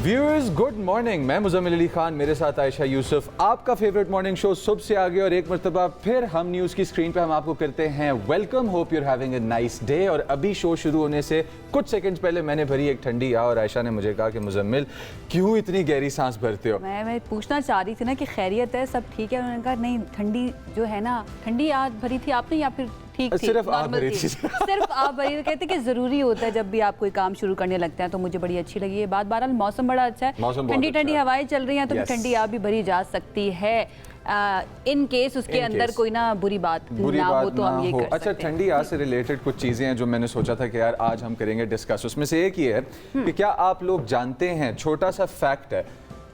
Viewers good morning, मैं मुज़म्मिल अली खान, मेरे साथ आयशा यूसुफ। आपका फेवरेट मॉर्निंग शो सुबह से आगे और एक मरतबा फिर हम न्यूज़ की स्क्रीन पे हम आपको करते हैं welcome. Hope you're having a nice day. और अभी शो शुरू होने से कुछ सेकंड्स पहले मैंने भरी एक ठंडी आ और आयशा ने मुझे कहा कि मुज़म्मिल क्यों इतनी गहरी सांस भरते हो। मैं पूछना चाह रही थी ना कि खैरियत है, सब ठीक है। उन्होंने कहा नहीं, ठंडी जो है ना, ठंडी आज भरी थी आपने या फिर ठीक थी? सिर्फ आप भरी थी। सिर्फ आप भरी। कहते कि ज़रूरी होता है जब भी आप कोई काम शुरू करने लगते हैं, तो मुझे बड़ी अच्छी लगी ये बात। बहरहाल मौसम बड़ा अच्छा है, ठंडी ठंडी हवाएं चल रही हैं, तो ठंडी आप भी भरी जा सकती है इन केस उसके अंदर कोई ना बुरी बात ना हो तो हम ये कर सकते हैं। अच्छा, ठंडी आज से रिलेटेड कुछ चीज़ें हैं जो मैंने सोचा था कि यार आज हम करेंगे डिस्कस। उसमें से एक ही है कि क्या आप लोग जानते हैं, छोटा सा फैक्ट है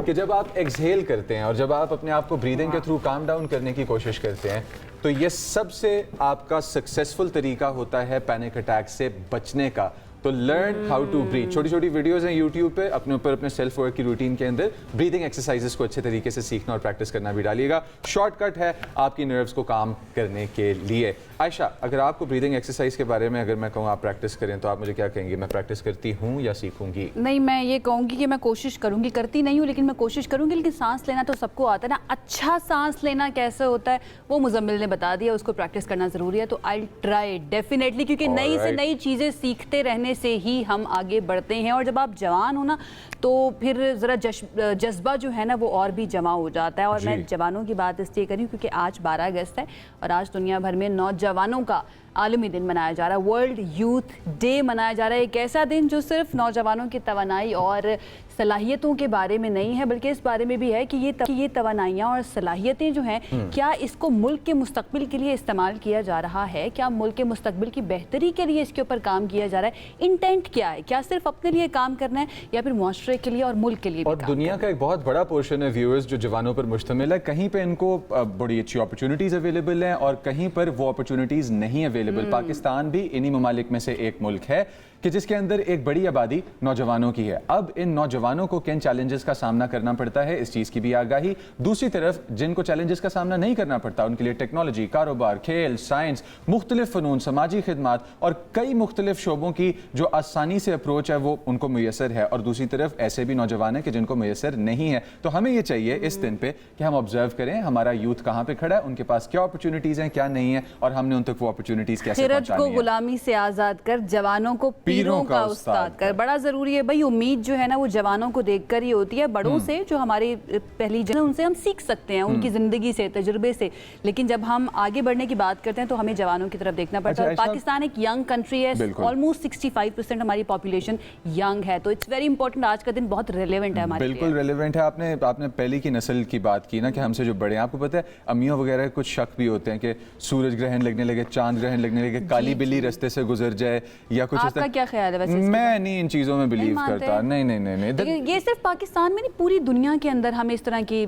कि जब आप एक्सहेल करते हैं और जब आप अपने आप को ब्रीदिंग के थ्रू काम डाउन करने की कोशिश करते हैं, तो ये सबसे आपका सक्सेसफुल तरीका होता है पैनिक अटैक से बचने का। तो लर्न हाउ टू ब्रीथ। छोटी छोटी वीडियोस हैं यूट्यूब पे, अपने ऊपर अपने सेल्फ वर्क की रूटीन के अंदर ब्रीदिंग एक्सरसाइजेस को अच्छे तरीके से सीखना और प्रैक्टिस करना भी डालिएगा। शॉर्टकट है आपकी नर्व्स को काम करने के लिए। आयशा, अगर आपको ब्रीदिंग एक्सरसाइज के बारे में अगर मैं कहूँ आप प्रैक्टिस करें, तो आप मुझे क्या कहेंगे? मैं प्रैक्टिस करती हूँ या सीखूंगी? नहीं, मैं ये कहूँगी कि मैं कोशिश करूँगी, करती नहीं हूँ लेकिन मैं कोशिश करूँगी। लेकिन सांस लेना तो सबको आता है ना, अच्छा सांस लेना कैसे होता है वो मुज़म्मिल ने बता दिया, उसको प्रैक्टिस करना ज़रूरी है। तो आई ट्राई डेफिनेटली, क्योंकि नई से नई चीज़ें सीखते रहने से ही हम आगे बढ़ते हैं। और जब आप जवान हो ना, तो फिर ज़रा जज्बा जो है ना वो और भी जमा हो जाता है। और मैं जवानों की बात इसलिए करी क्योंकि आज 12 अगस्त है और आज दुनिया भर में नौजवानों का आलमी दिन मनाया जा रहा है, वर्ल्ड यूथ डे मनाया जा रहा है। एक ऐसा दिन जो सिर्फ नौजवानों की तवानाई और सलाहियतों के बारे में नहीं है, बल्कि इस बारे में भी है कि ये तवानाइयाँ और सलाहियतें जो हैं, क्या इसको मुल्क के मुस्तकबिल के लिए इस्तेमाल किया जा रहा है? क्या मुल्क के मुस्तकबिल की बेहतरी के लिए इसके ऊपर काम किया जा रहा है? इंटेंट क्या है? क्या सिर्फ अपने लिए काम करना है या फिर मुआशरे के लिए और मुल्क के लिए भी? और दुनिया का एक बहुत बड़ा पोर्शन है व्यूअर्स जो जवानों पर मुश्तमिल है। कहीं पे इनको बड़ी अच्छी अपॉर्चुनिटीज़ अवेलेबल हैं और कहीं पर वो अपॉर्चुनिटीज़ नहीं अवेलेबल। पाकिस्तान भी इन्हीं ममालिक में से एक मुल्क है कि जिसके अंदर एक बड़ी आबादी नौजवानों की है। अब इन नौजवानों को किन चैलेंजेस का सामना करना पड़ता है, इस चीज़ की भी आगाही। दूसरी तरफ जिनको चैलेंजेस का सामना नहीं करना पड़ता, उनके लिए टेक्नोलॉजी, कारोबार, खेल, साइंस, मुख्तलिफ फ़नून, समाजी खिदमात और कई मुख्तलिफ शोबों की जो आसानी से अप्रोच है वो उनको मुयसर है। और दूसरी तरफ ऐसे भी नौजवान हैं कि जिनको मुयसर नहीं है। तो हमें ये चाहिए इस दिन पे कि हम ऑब्जर्व करें हमारा यूथ कहाँ पे खड़ा है, उनके पास क्या अपॉर्चुनिटीज़ हैं, क्या नहीं है, और हमने उन तक वो अपॉर्चुनिटीज़ कैसे पहुंचानी है। को गुलामी से आज़ाद कर, जवानों को पीरों का उस्ताद कर। बड़ा ज़रूरी है भाई। उम्मीद जो है ना वो जवानों को देखकर ही होती है, बड़ों से जो हमारी पहली जनरेशन, उनसे हम सीख सकते हैं, उनकी ज़िंदगी से, तजुर्बे से। लेकिन जब हम आगे बढ़ने की बात करते हैं तो हमें जवानों की तरफ देखना पड़ता है। पाकिस्तान एक यंग कंट्री है, ऑलमोस्ट 65% हमारी पॉपुलेशन यंग है, तो इट्स वेरी इंपॉर्टेंट। आज का दिन बहुत रिलेवेंट है हमारे लिए। बिल्कुल रिलेवेंट है। आपने पहले की नस्ल की बात की ना कि हमसे जो बड़े हैं, आपको पता है अम्मियों वगैरह कुछ शक भी होते हैं कि सूरज ग्रहण लगने लगे, चांद ग्रहण लगने लगे, काली बिल्ली रास्ते से गुजर जाए या कुछ। आपका क्या ख्याल है वैसे? मैं नहीं इन चीज़ों में बिलीव करता। नहीं। ये सिर्फ पाकिस्तान में नहीं, पूरी दुनिया के अंदर हमें इस तरह की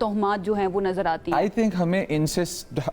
तोहमात जो हैं वो नजर आती हैं। आई थिंक हमें इनसे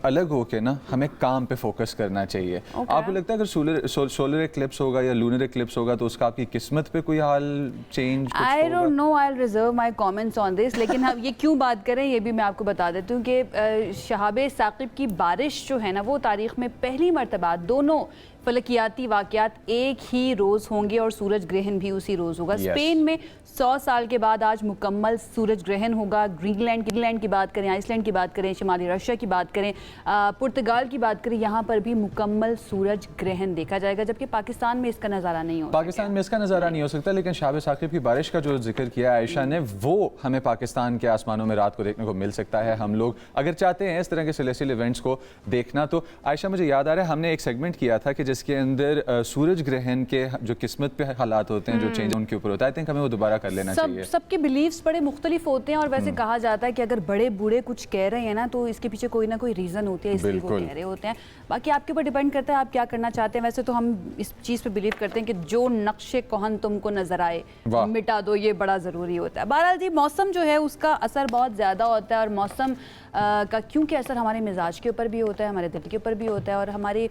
अलग होके ना हमें काम पे फोकस करना चाहिए। आपको लगता है अगर सोलर एक्लिप्स होगा या लूनर एक्लिप्स होगा तो उसका आपकी किस्मत पे कोई हाल change? I don't know, I will reserve my comments on this. लेकिन हम ये क्यों बात करें ये भी मैं आपको बता देती हूँ कि शहाब साकिब की बारिश जो है ना वो तारीख में पहली मरतबा दोनों फलकियाती वाक़यात एक ही रोज़ होंगे और सूरज ग्रहण भी उसी रोज़ होगा। स्पेन में 100 साल के बाद आज मुकम्मल सूरज ग्रहण होगा। ग्रीनलैंड की बात करें, आइसलैंड की बात करें, शिमाली रशिया की बात करें, पुर्तगाल की बात करें, यहाँ पर भी मुकम्मल सूरज ग्रहण देखा जाएगा। जबकि पाकिस्तान में इसका नज़ारा नहीं हो पाकिस्तान में इसका नज़ारा नहीं हो सकता। लेकिन शहाब साकिब की बारिश का जो जिक्र किया आयशा ने, वो हमें पाकिस्तान के आसमानों में रात को देखने को मिल सकता है। हम लोग अगर चाहते हैं इस तरह के सेलेस्टियल इवेंट्स को देखना, तो आयशा मुझे याद आ रहा है हमने एक सेगमेंट किया था कि जिसके अंदर सूरज ग्रहण के जो किस्मत पे हालात होते हैं, जो चेंज उनके ऊपर होता है। आई थिंक हमें वो दोबारा कर लेना चाहिए। सबके बिलीव्स बड़े मुख्तलिफ होते हैं और वैसे कहा जाता है कि अगर बड़े बूढ़े कुछ कह रहे हैं ना तो इसके पीछे कोई ना कोई रीज़न होती है, इसलिए वो कह रहे होते हैं। बाकी आपके ऊपर डिपेंड करता है आप क्या करना चाहते हैं। वैसे तो हम इस चीज़ पे बिलीव करते हैं कि जो नक्शे कोहन तुमको नजर आए मिटा दो, ये बड़ा ज़रूरी होता है। बहरहाल जी, मौसम जो है उसका असर बहुत ज़्यादा होता है और मौसम का क्योंकि असर हमारे मिजाज के ऊपर भी होता है, हमारे दिल के ऊपर भी होता है और हमारे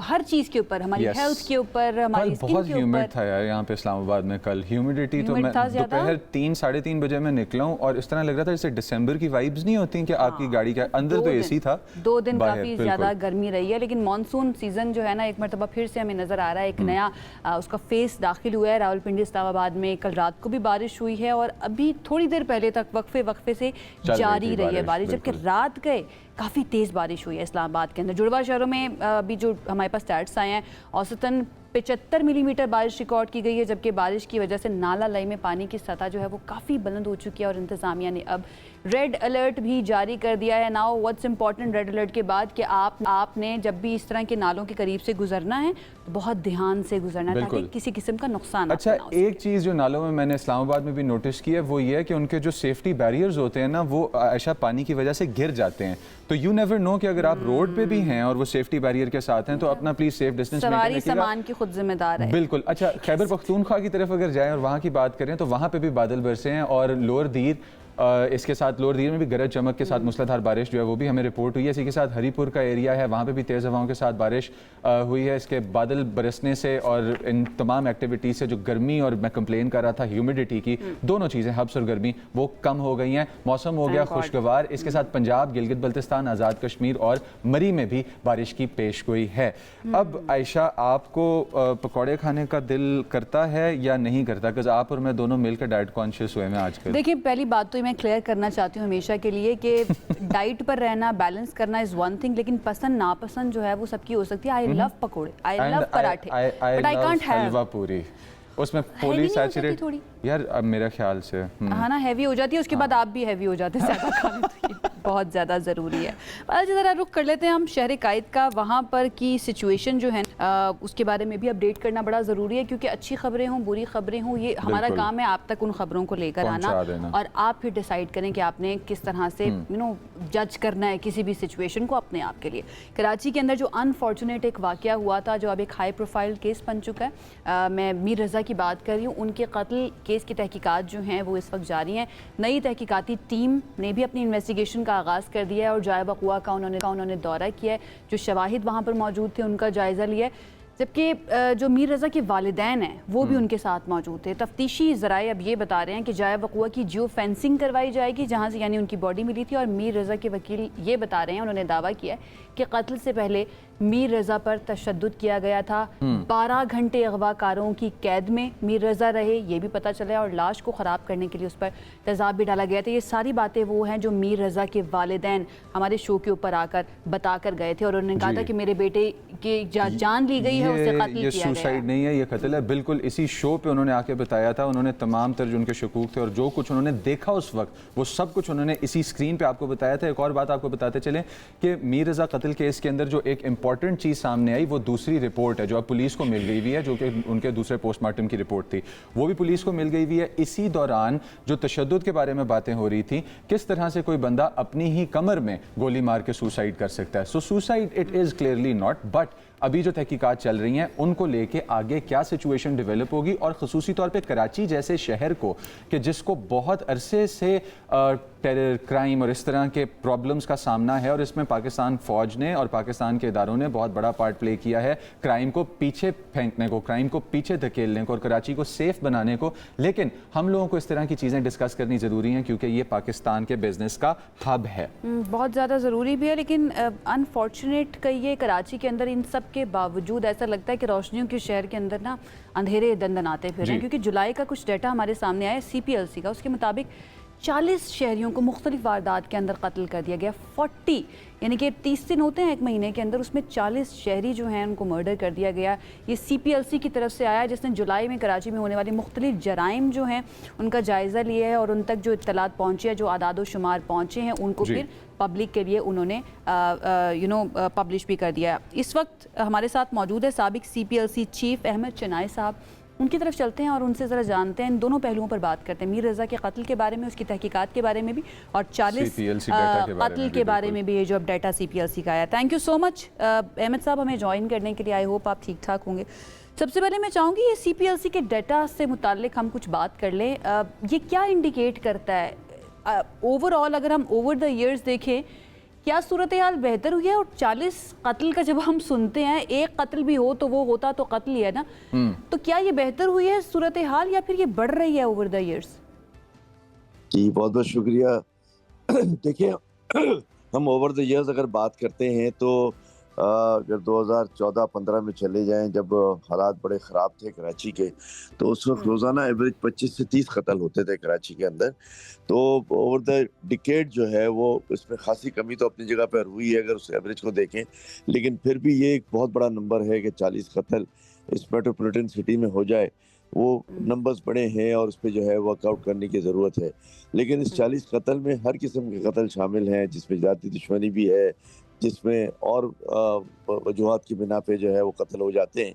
हर चीज़ के ऊपर, हमारी हेल्थ के ऊपर, हमारी स्किन बहुत के ह्यूमिड ऊपर। था यार यहाँ पे इस्लामाबाद में कल, ह्यूमिडिटी तो मैं दोपहर 3-3:30 बजे मैं निकला हूँ और इस तरह लग रहा था जैसे दिसंबर की वाइब्स नहीं होती कि आपकी गाड़ी के अंदर तो एसी था। 2 दिन काफ़ी ज़्यादा गर्मी रही है, लेकिन मानसून सीज़न जो है ना एक मरतबा फिर से हमें नज़र आ रहा है, एक नया उसका फेस दाखिल हुआ है। रावलपिंडी इस्लामाबाद में कल रात को भी बारिश हुई है और अभी थोड़ी देर पहले तक वक्फे से जारी रही है बारिश, जबकि रात गए काफ़ी तेज़ बारिश हुई है इस्लामाबाद के अंदर। जुड़वा शहरों में अभी जो हमारे पास स्टैट्स आए हैं, औसतन 75 मिलीमीटर बारिश रिकॉर्ड की गई है, जबकि बारिश की वजह से नाला लाई में पानी की सतह जो है वो काफ़ी बुलंद हो चुकी है और इंतज़ामिया ने अब रेड अलर्ट भी जारी कर दिया है। Now what's important red alert के बाद कि आपने जब भी इस तरह के नालों के करीब से गुजरना है तो बहुत ध्यान से गुजरना है ताकि किसी किस्म का नुकसान ना हो। अच्छा, एक चीज़ जो नालों में मैंने इस्लामाबाद में भी नोटिस की है वो ये है कि उनके जो सेफ्टी बैरियर्स होते हैं ना वो ऐसा पानी की वजह से गिर जाते हैं, तो यू नेवर नो कि अगर आप रोड पे भी हैं और वो सेफ्टी बैरियर के साथ हैं तो अपना प्लीज सेफ डिस्टेंस मेंटेन रखिएगा। सामान की खुद जिम्मेदार है। बिल्कुल। अच्छा, खैबर पख्तूनख्वा की तरफ अगर जाएं और वहाँ की बात करें तो वहाँ पे भी बादल बरसे हैं और लोअर दीर इसके साथ लोअर दीर में भी गरज चमक के साथ मूसलाधार बारिश जो है वो भी हमें रिपोर्ट हुई है। इसी के साथ हरीपुर का एरिया है, वहाँ पे भी तेज़ हवाओं के साथ बारिश हुई है। इसके बादल बरसने से और इन तमाम एक्टिविटीज़ से जो गर्मी और मैं कंप्लेन कर रहा था ह्यूमिडिटी की, दोनों चीज़ें हब्स और गर्मी वो कम हो गई हैं। मौसम हो गया खुशगवार। इसके साथ पंजाब, गिलगित बल्तिस्तान, आज़ाद कश्मीर और मरी में भी बारिश की पेश गोई है। अब आयशा, आपको पकौड़े खाने का दिल करता है या नहीं करता? बिकॉज आप और मैं दोनों मिलकर डाइट कॉन्शियस हुए हैं आजकल। देखिए, पहली बात तो मैं क्लियर करना चाहती हूँ हमेशा के लिए कि डाइट पर रहना, बैलेंस करना इज वन थिंग, लेकिन पसंद नापसंद जो है वो सबकी हो सकती है। आई लव पकोड़े, आई लव पराठे, बट आई कांट हैव हलवा पूरी। उसमें पॉलीसैचुरेट यार अब मेरे ख्याल से हाँ ना, हैवी हो जाती है। उसके बाद आप भी हैवी हो जाते हैं ज़्यादा खाने, तो ये बहुत ज़्यादा ज़रूरी है। अच्छा, ज़रा रुख कर लेते हैं हम शहर कायद का। वहाँ पर की सिचुएशन जो है उसके बारे में भी अपडेट करना बड़ा ज़रूरी है, क्योंकि अच्छी खबरें हों, बुरी खबरें हों, ये हमारा काम है आप तक उन खबरों को लेकर आना और आप फिर डिसाइड करें कि आपने किस तरह से जज करना है किसी भी सिचुएशन को अपने आप के लिए। कराची के अंदर जो अनफॉर्चुनेट एक वाक़या हुआ था, जो अब एक हाई प्रोफाइल केस बन चुका है, मैं मीर रज़ा की बात कर रही हूँ। उनके कत्ल केस की तहकीकात जो हैं वो इस वक्त जारी हैं। नई तहकीकाती टीम ने भी अपनी इन्वेस्टिगेशन का आगाज़ कर दिया है और जाए वक़ुआ का उन्होंने दौरा किया है, जो शवाहिद वहाँ पर मौजूद थे उनका जायज़ा लिया है, जबकि जो मीर रज़ा के वालिदैन हैं वो भी उनके साथ मौजूद थे। तफ्तीशी ज़राए अब ये बता रहे हैं कि जाए वक़ुआ की जियो फेंसिंग करवाई जाएगी जहाँ से यानी उनकी बॉडी मिली थी, और मीर रज़ा के वकील ये बता रहे हैं, उन्होंने दावा किया है कि कत्ल से पहले मीर रज़ा पर तशद्दुद किया गया था। 12 घंटे अगवाकारों की कैद में मीर रज़ा रहे, ये भी पता चला है, और लाश को ख़राब करने के लिए उस पर तेज़ाब भी डाला गया था। ये सारी बातें वो हैं जो मीर रज़ा के वालिदैन हमारे शो के ऊपर आकर बता कर गए थे और उन्होंने कहा था कि मेरे बेटे की जान ली गई है, उसे कत्ल किया गया है। सुसाइड नहीं है, ये कत्ल है। बिल्कुल इसी शो पे उन्होंने आके बताया था। उन्होंने तमाम तर जो उनके शकूक थे और जो कुछ उन्होंने देखा उस वक्त वो सब कुछ उन्होंने इसी स्क्रीन पे आपको बताया था। एक और बात आपको बताते चले कि मीर रज़ा कत्ल केस के अंदर जो एक इंपॉर्टेंट चीज़ सामने आई वो दूसरी रिपोर्ट है जो अब पुलिस को मिल गई हुई है, जो कि उनके दूसरे पोस्टमार्टम की रिपोर्ट थी, वो भी पुलिस को मिल गई हुई है। इसी दौरान जो तशद्दुद के बारे में बातें हो रही थी, किस तरह से कोई बंदा अपनी ही कमर में गोली मार के सुसाइड कर सकता है। सो suicide it is clearly not, but अभी जो तहकीकात चल रही हैं उनको लेके आगे क्या सिचुएशन डेवलप होगी, और ख़ुसूसी तौर पे कराची जैसे शहर को कि जिसको बहुत अरसे से टेरर, क्राइम और इस तरह के प्रॉब्लम्स का सामना है, और इसमें पाकिस्तान फ़ौज ने और पाकिस्तान के इदारों ने बहुत बड़ा पार्ट प्ले किया है क्राइम को पीछे फेंकने को, क्राइम को पीछे धकेलने को और कराची को सेफ बनाने को। लेकिन हम लोगों को इस तरह की चीज़ें डिस्कस करनी ज़रूरी हैं क्योंकि ये पाकिस्तान के बिजनेस का हब है, बहुत ज़्यादा ज़रूरी भी है। लेकिन अनफॉर्चुनेट कहिए, कराची के अंदर इन सब के बावजूद ऐसा लगता है कि रोशनियों के शहर के अंदर ना अंधेरे दंदनाते फिर रहे हैं, क्योंकि जुलाई का कुछ डाटा हमारे सामने आया CPLC का, उसके मुताबिक 40 शहरियों को मुख्तलिफ वारदात के अंदर कत्ल कर दिया गया। 40 यानी कि 30 दिन होते हैं एक महीने के अंदर, उसमें 40 शहरी जो हैं उनको मर्डर कर दिया गया। ये CPLC की तरफ से आया, जिसने जुलाई में कराची में होने वाले मुख्तलिफ जराइम जो हैं उनका जायज़ा लिया है और उन तक जो इत्तलात पहुँची है, जो आदाद शुमार पहुँचे हैं, उनको फिर पब्लिक के लिए उन्होंने पब्लिश भी कर दिया। इस वक्त हमारे साथ मौजूद है साबिक CPLC चीफ अहमद चनाई साहब। उनकी तरफ चलते हैं और उनसे ज़रा जानते हैं, इन दोनों पहलुओं पर बात करते हैं, मीर रज़ा के कत्ल के बारे में, उसकी तहकीकात के बारे में भी, और 40 कत्ल के बारे में भी, ये जो अब डाटा CPLC का आया। Thank you so much Ahmed साहब हमें ज्वाइन करने के लिए। आई होप आप ठीक ठाक होंगे। सबसे पहले मैं चाहूँगी ये CPLC के डाटा से मुताल्लिक हम कुछ बात कर लें। ये क्या इंडिकेट करता है ओवरऑल अगर हम ओवर द इयर्स देखें, क्या सूरत हाल बेहतर हुई है? और 40 कत्ल का जब हम सुनते हैं, एक कत्ल भी हो तो वो होता तो कत्ल ही है ना, तो क्या ये बेहतर हुई है सूरत हाल या फिर ये बढ़ रही है ओवर द इयर्स? जी, बहुत बहुत शुक्रिया। देखिए, हम ओवर द इयर्स अगर बात करते हैं तो अगर 2014-15 में चले जाएं, जब हालात बड़े ख़राब थे कराची के, तो उस वक्त रोज़ाना एवरेज 25 से 30 कत्ल होते थे कराची के अंदर। तो ओवर द डिकेड जो है वो इसमें खासी कमी तो अपनी जगह पर हुई है अगर उस एवरेज को देखें, लेकिन फिर भी ये एक बहुत बड़ा नंबर है कि 40 कत्ल इस मेट्रोपॉलिटन सिटी में हो जाए। वो नंबर्स बड़े हैं और उस पे जो है वर्कआउट करने की ज़रूरत है। लेकिन इस 40 कत्ल में हर किस्म के कत्ल शामिल हैं, जिसमें ज़ाती दुश्मनी भी है, जिसमें और वजूहात की बिना पे जो है वो कत्ल हो जाते हैं।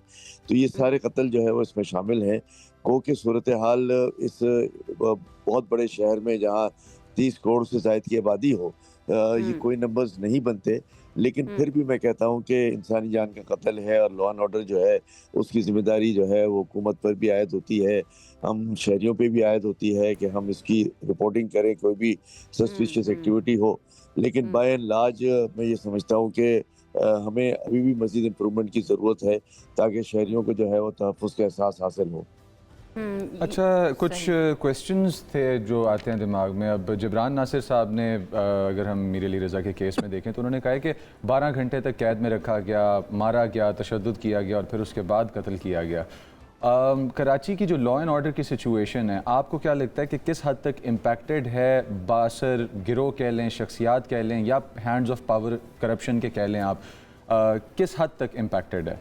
तो ये सारे कत्ल जो है वो इसमें शामिल हैं। गो कि सूरत हाल इस बहुत बड़े शहर में जहाँ 30 करोड़ से ज़ायद की आबादी हो, ये कोई नंबर्स नहीं बनते। लेकिन फिर भी मैं कहता हूँ कि इंसानी जान का कत्ल है और लॉ एंड ऑर्डर जो है उसकी ज़िम्मेदारी जो है वो हुकूमत पर भी आयद होती है, हम शहरियों पे भी आयद होती है कि हम इसकी रिपोर्टिंग करें कोई भी सस्पिशियस एक्टिविटी हो। लेकिन बाय एंड लार्ज मैं ये समझता हूँ कि हमें अभी भी मज़ीद इम्प्रूवमेंट की ज़रूरत है ताकि शहरियों को जो है वो तहफ़्फ़ुज़ का एहसास हासिल हो। अच्छा, कुछ क्वेश्चंस थे जो आते हैं दिमाग में। अब जबरान नासिर साहब ने अगर हम मीर अली रज़ा के केस में देखें तो उन्होंने कहा है कि 12 घंटे तक कैद में रखा गया, मारा गया, तशद्दुद किया गया और फिर उसके बाद कत्ल किया गया। कराची की जो लॉ एंड ऑर्डर की सिचुएशन है, आपको क्या लगता है कि किस हद तक इम्पैक्टेड है? बासर गिरोह कह लें, शख्सियात कह लें, या हैंड्स ऑफ पावर करप्शन के कह लें आप, किस हद तक इम्पैक्टेड है?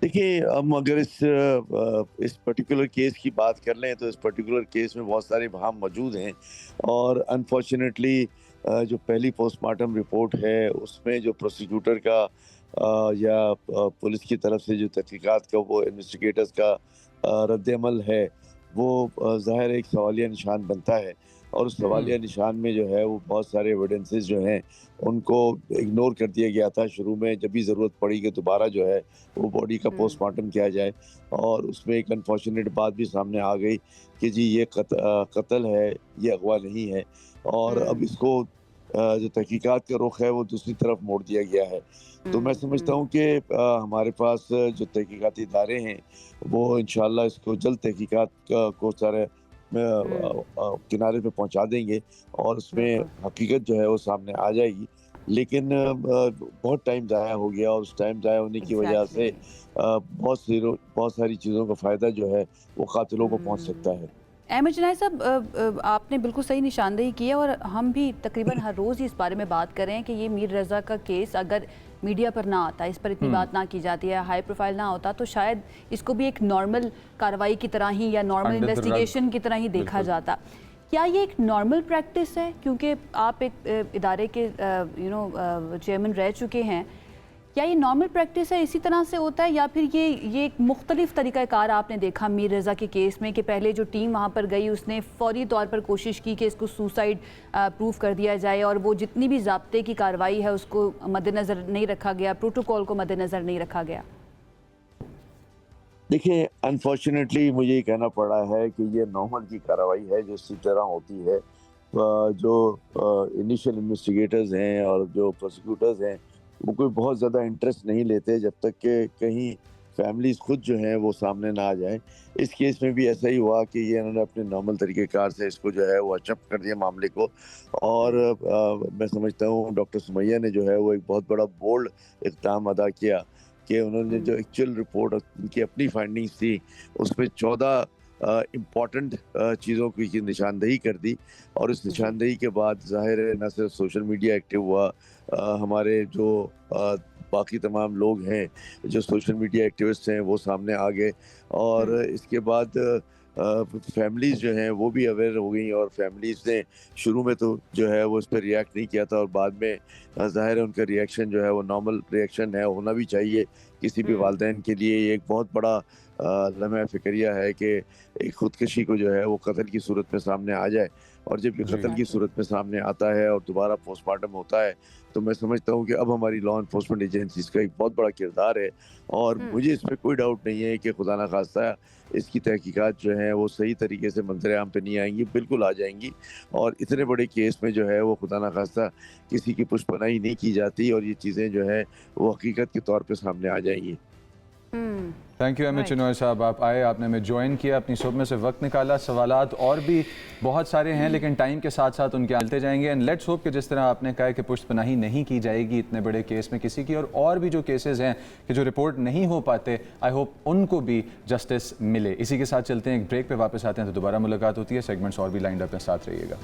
देखिए, हम अगर इस पर्टिकुलर केस की बात कर लें तो इस पर्टिकुलर केस में बहुत सारे इबहाम मौजूद हैं और अनफॉर्चुनेटली जो पहली पोस्टमार्टम रिपोर्ट है उसमें जो प्रोसिक्यूटर का या पुलिस की तरफ से जो तहकीकात का वो इन्वेस्टिगेटर्स का रद्द-ए-अमल है, वो ज़ाहिर है एक सवालिया निशान बनता है। और उस सवालिया निशान में जो है वो बहुत सारे एविडेंसेस जो हैं उनको इग्नोर कर दिया गया था शुरू में, जब भी ज़रूरत पड़ी कि दोबारा जो है वो बॉडी का पोस्टमार्टम किया जाए। और उसमें एक अनफॉर्चुनेट बात भी सामने आ गई कि जी ये कत्ल है, ये अगवा नहीं है। और अब इसको जो तहकीकात का रुख है वो दूसरी तरफ मोड़ दिया गया है। तो मैं समझता हूँ कि हमारे पास जो तहकीकाती इदारे हैं वो इंशाल्लाह इसको जल्द तहकीकात को सारे किनारे पे पहुंचा देंगे और उसमें हकीकत जो है वो सामने आ जाएगी। लेकिन बहुत टाइम ज़ाया हो गया और उस टाइम ज़ाया होने की वजह से बहुत सारी चीज़ों का फ़ायदा जो है वो कातिलों को पहुंच सकता है। अहमद जुनैद साहब, आपने बिल्कुल सही निशानदेही की है और हम भी तकरीबन हर रोज़ ही इस बारे में बात कर रहे हैं कि ये मीर रज़ा का केस अगर मीडिया पर ना आता, इस पर इतनी बात ना की जाती है, हाई प्रोफाइल ना होता, तो शायद इसको भी एक नॉर्मल कार्रवाई की तरह ही या नॉर्मल इन्वेस्टिगेशन की तरह ही देखा जाता। क्या ये एक नॉर्मल प्रैक्टिस है? क्योंकि आप एक इदारे के चेयरमैन रह चुके हैं, क्या ये नॉर्मल प्रैक्टिस है, इसी तरह से होता है, या फिर ये एक मुख्तलिफ तरीक़ाकार आपने देखा मीर रज़ा के केस में कि पहले जो टीम वहाँ पर गई उसने फौरी तौर पर कोशिश की कि इसको सुसाइड प्रूफ कर दिया जाए और वो जितनी भी ज़ाब्ते की कार्रवाई है उसको मद्देनज़र नहीं रखा गया, प्रोटोकॉल को मद्देनज़र नहीं रखा गया? देखिए, अनफॉर्चुनेटली मुझे ये कहना पड़ा है कि ये नॉर्मल की कार्रवाई है जो इसी तरह होती है। जो इनिशियल इन्वेस्टिगेटर्स हैं और जो प्रोसिक्यूटर्स हैं वो कोई बहुत ज़्यादा इंटरेस्ट नहीं लेते जब तक कि कहीं फैमिलीज़ खुद जो हैं वो सामने ना आ जाएं। इस केस में भी ऐसा ही हुआ कि ये इन्होंने अपने नॉर्मल तरीक़ेकार से इसको जो है वो अचप कर दिया मामले को। और मैं समझता हूँ डॉक्टर सुमैया ने जो है वो एक बहुत बड़ा बोल्ड इक़दाम अदा किया कि उन्होंने जो एक्चुअल रिपोर्ट उनकी अपनी फाइंडिंग्स थी उसमें 14 इम्पॉर्टेंट चीज़ों की निशानदेही कर दी। और इस निशानदेही के बाद ज़ाहिर है न सिर्फ सोशल मीडिया एक्टिव हुआ, हमारे जो बाकी तमाम लोग हैं जो सोशल मीडिया एक्टिविस्ट हैं वो सामने आ गए। और इसके बाद फैमिलीज़ जो हैं वो भी अवेयर हो गई और फैमिलीज़ ने शुरू में तो जो है वो इस पर रिएक्ट नहीं किया था और बाद में ज़ाहिर है उनका रिएक्शन जो है वो नॉर्मल रिएक्शन है, होना भी चाहिए किसी भी वालिदैन के लिए। ये एक बहुत बड़ा लम्हा फ़िक्रिया है कि एक ख़ुदकशी को जो है वो कत्ल की सूरत में सामने आ जाए। और जब ये कत्ल की सूरत में सामने आता है और दोबारा पोस्टमार्टम होता है तो मैं समझता हूँ कि अब हमारी लॉ इन्फोर्समेंट एजेंसीज का एक बहुत बड़ा किरदार है और मुझे इसमें कोई डाउट नहीं है कि खुदा ना खास्ता इसकी तहकीकात जो हैं वो सही तरीके से मंजर आम पे नहीं आएंगी, बिल्कुल आ जाएंगी और इतने बड़े केस में जो है वो खुदा ना खास्ता किसी की पुष्पनाही नहीं की जाती और ये चीज़ें जो है वो हकीकत के तौर पे सामने आ जाएंगी। थैंक यू अमित चिनॉय साहब, आप आए, आपने हमें ज्वाइन किया, अपनी सुबह में से वक्त निकाला। सवालात और भी बहुत सारे हैं लेकिन टाइम के साथ साथ उनके आते जाएंगे एंड लेट्स होप कि जिस तरह आपने कहा कि पुष्टपनाही नहीं की जाएगी इतने बड़े केस में किसी की, और भी जो केसेस हैं कि जो रिपोर्ट नहीं हो पाते, आई होप उनको भी जस्टिस मिले। इसी के साथ चलते हैं, एक ब्रेक पे वापस आते हैं तो दोबारा मुलाकात होती है। सेगमेंट्स और भी लाइंड अप हैं, साथ रहिएगा।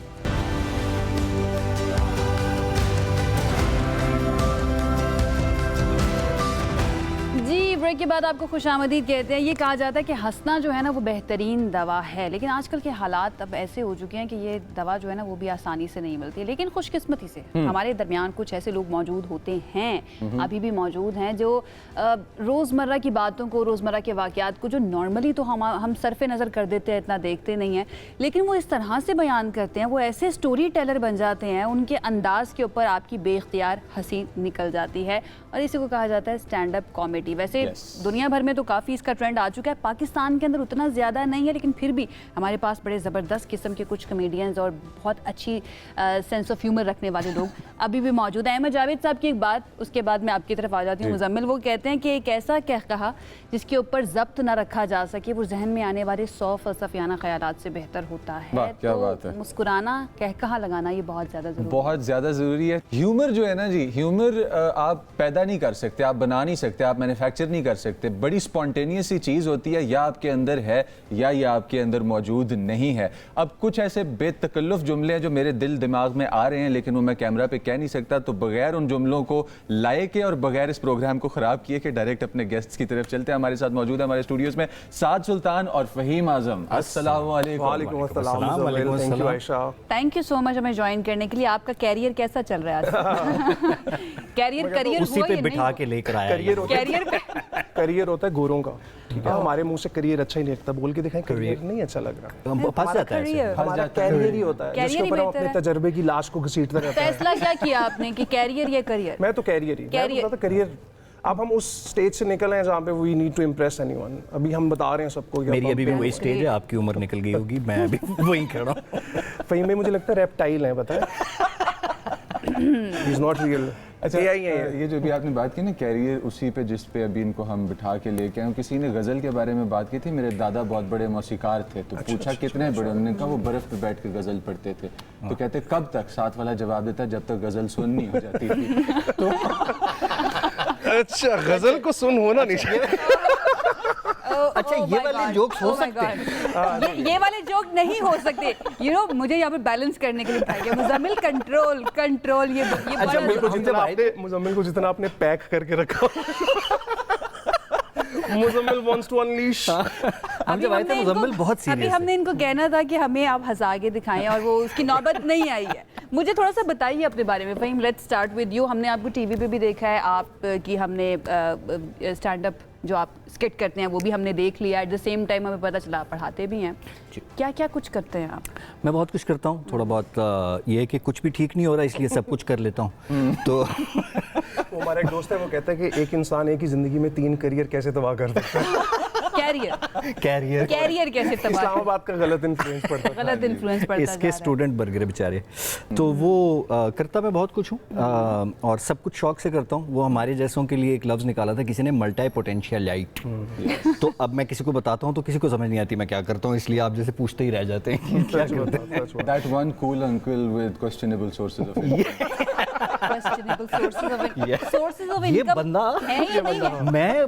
ब्रेक के बाद आपको खुशामदीद कहते हैं। ये कहा जाता है कि हंसना जो है ना वो बेहतरीन दवा है, लेकिन आजकल के हालात अब ऐसे हो चुके हैं कि ये दवा जो है ना वो भी आसानी से नहीं मिलती है। लेकिन खुशकिस्मती से हमारे दरमियान कुछ ऐसे लोग मौजूद होते हैं, अभी भी मौजूद हैं, जो रोज़मर्रा की बातों को, रोज़मर्रा के वाक़यात को जो नॉर्मली तो हम सरफ़े नज़र कर देते हैं, इतना देखते नहीं हैं, लेकिन वो इस तरह से बयान करते हैं, वो ऐसे स्टोरी टेलर बन जाते हैं, उनके अंदाज़ के ऊपर आपकी बेख्तियार हंसी निकल जाती है और इसी को कहा जाता है स्टैंड अप कॉमेडी। वैसे दुनिया भर में तो काफ़ी इसका ट्रेंड आ चुका है, पाकिस्तान के अंदर उतना ज़्यादा नहीं है, लेकिन फिर भी हमारे पास बड़े ज़बरदस्त किस्म के कुछ कमेडियंस और बहुत अच्छी सेंस ऑफ ह्यूमर रखने वाले लोग अभी भी मौजूद हैं। अहमद जावेद साहब की एक बात, उसके बाद मैं आपकी तरफ आ जाती हूँ। मुजम्मिल, वो कहते हैं कि एक ऐसा कहा जिसके ऊपर जब्त न रखा जा सके वो जहन में आने वाले 100 फलसफियाना ख्यालात से बेहतर होता है। क्या तो बात है। मुस्कुराना, कहा लगाना ये बहुत ज़्यादा ज़रूरी है। ह्यूमर जो है ना जी, ह्यूमर आप पैदा नहीं कर सकते, आप बना नहीं सकते, आप मैन्युफैक्चर नहीं कर सकते। बड़ी स्पॉन्टेनियस सी चीज़ होती है, या आपके अंदर है या ये आपके अंदर मौजूद नहीं है। अब कुछ ऐसे बेतकल्लुफ़ जुमले हैं जो मेरे दिल दिमाग में आ रहे हैं लेकिन वो मैं कैमरा पे कह नहीं सकता, तो बगैर उन जुमलों को लाए के और बगैर इस प्रोग्राम को ख़राब किए कि डायरेक्ट अपने गेस्ट्स की तरफ चलते हैं। हमारे साथ मौजूद है हमारे स्टूडियोज़ में साद सुल्तान और फ़हीम आज़म। अस्सलाम वालेकुम। थैंक यू सो मच हमें ज्वाइन करने के लिए। आपका कैरियर कैसा चल रहा है? कैरियर उसी पे बिठा के लेकर आया। करियर होता है गोरों का, ठीक है। हमारे मुंह से करियर अच्छा ही नहीं लगता, बोल के दिखाएं करियर नहीं अच्छा लग रहा, फंस जाता है। हमारा कैरियर ही होता है जिसके ऊपर हम अपने तजर्बे की लाश को घसीटते रहते हैं। फैसला क्या किया आपने कि कैरियर या करियर? मैं तो कैरियर करियर। अब हम उस स्टेज से निकल आए जहाँ पे we need to impress anyone. अभी हम बता रहे हैं सबको। मेरी अभी भी वही स्टेज है, आपकी उम्र निकल गई होगी, मैं अभी वही खड़ा हूँ। फहीम में मुझे लगता है रेप्टाइल है, पता है। He is not real. अच्छा, ये जो भी आपने बात की ना कैरियर, उसी पे जिस पे अभी इनको हम बिठा के लेके आए। किसी ने गज़ल के बारे में बात की थी, मेरे दादा बहुत बड़े मौसीकार थे, तो पूछा कितने बड़े, उन्होंने कहा वो बर्फ़ पे बैठ के गज़ल पढ़ते थे। तो कहते कब तक? साथ वाला जवाब देता जब तक गज़ल सुन नहीं हो जाती थी। तो अच्छा, गज़ल को सुन होना नहीं चाहिए। अच्छा, ये वाले जोक्स हो सकते हैं? ये वाले जोक नहीं हो सकते। यू नो, मुझे यहाँ पे बैलेंस करने के लिए बिठाया गया। मुजम्मिल कंट्रोल ये अच्छा, मुजम्मिल को जितना आपने पैक करके रखा, Muzammil wants to unleash. Muzammil बहुत सीरियस है। अभी हमने इनको कहना था कि हमें आप हंसा के दिखाएं और वो उसकी नौबत नहीं आई है। मुझे थोड़ा सा बताइए अपने बारे में Faheem. Let's start with you. हमने आपको टीवी पे भी देखा है, आप की हमने स्टैंड अप जो आप स्किट करते हैं वो भी हमने देख लिया। एट द सेम टाइम हमें पता चला आप पढ़ाते भी हैं। क्या क्या कुछ करते हैं आप? मैं बहुत कुछ करता हूँ, थोड़ा बहुत ये है कि कुछ भी ठीक नहीं हो रहा इसलिए सब कुछ कर लेता हूँ। तो हमारा एक दोस्त है, वो कहता है कि एक इंसान एक ही जिंदगी में 3 करियर कैसे तबाह कर सकता है। कैरियर कैसे तबाह? इस्लामाबाद का गलत इन्फ्लुएंस पड़ता है। इसके स्टूडेंट बन गए बेचारे। तो वो करता मैं बहुत कुछ हूँ और सब कुछ शौक से करता हूँ। वो हमारे जैसों के लिए एक लफ्ज़ निकाला था किसी ने, मल्टी पोटेंशियलाइट। तो अब मैं किसी को बताता हूँ तो किसी को समझ नहीं आती मैं क्या करता हूँ, इसलिए आप जैसे पूछते ही रह जाते हैं क्या करते हैं। That one cool uncle with questionable sources of income. ये बंदा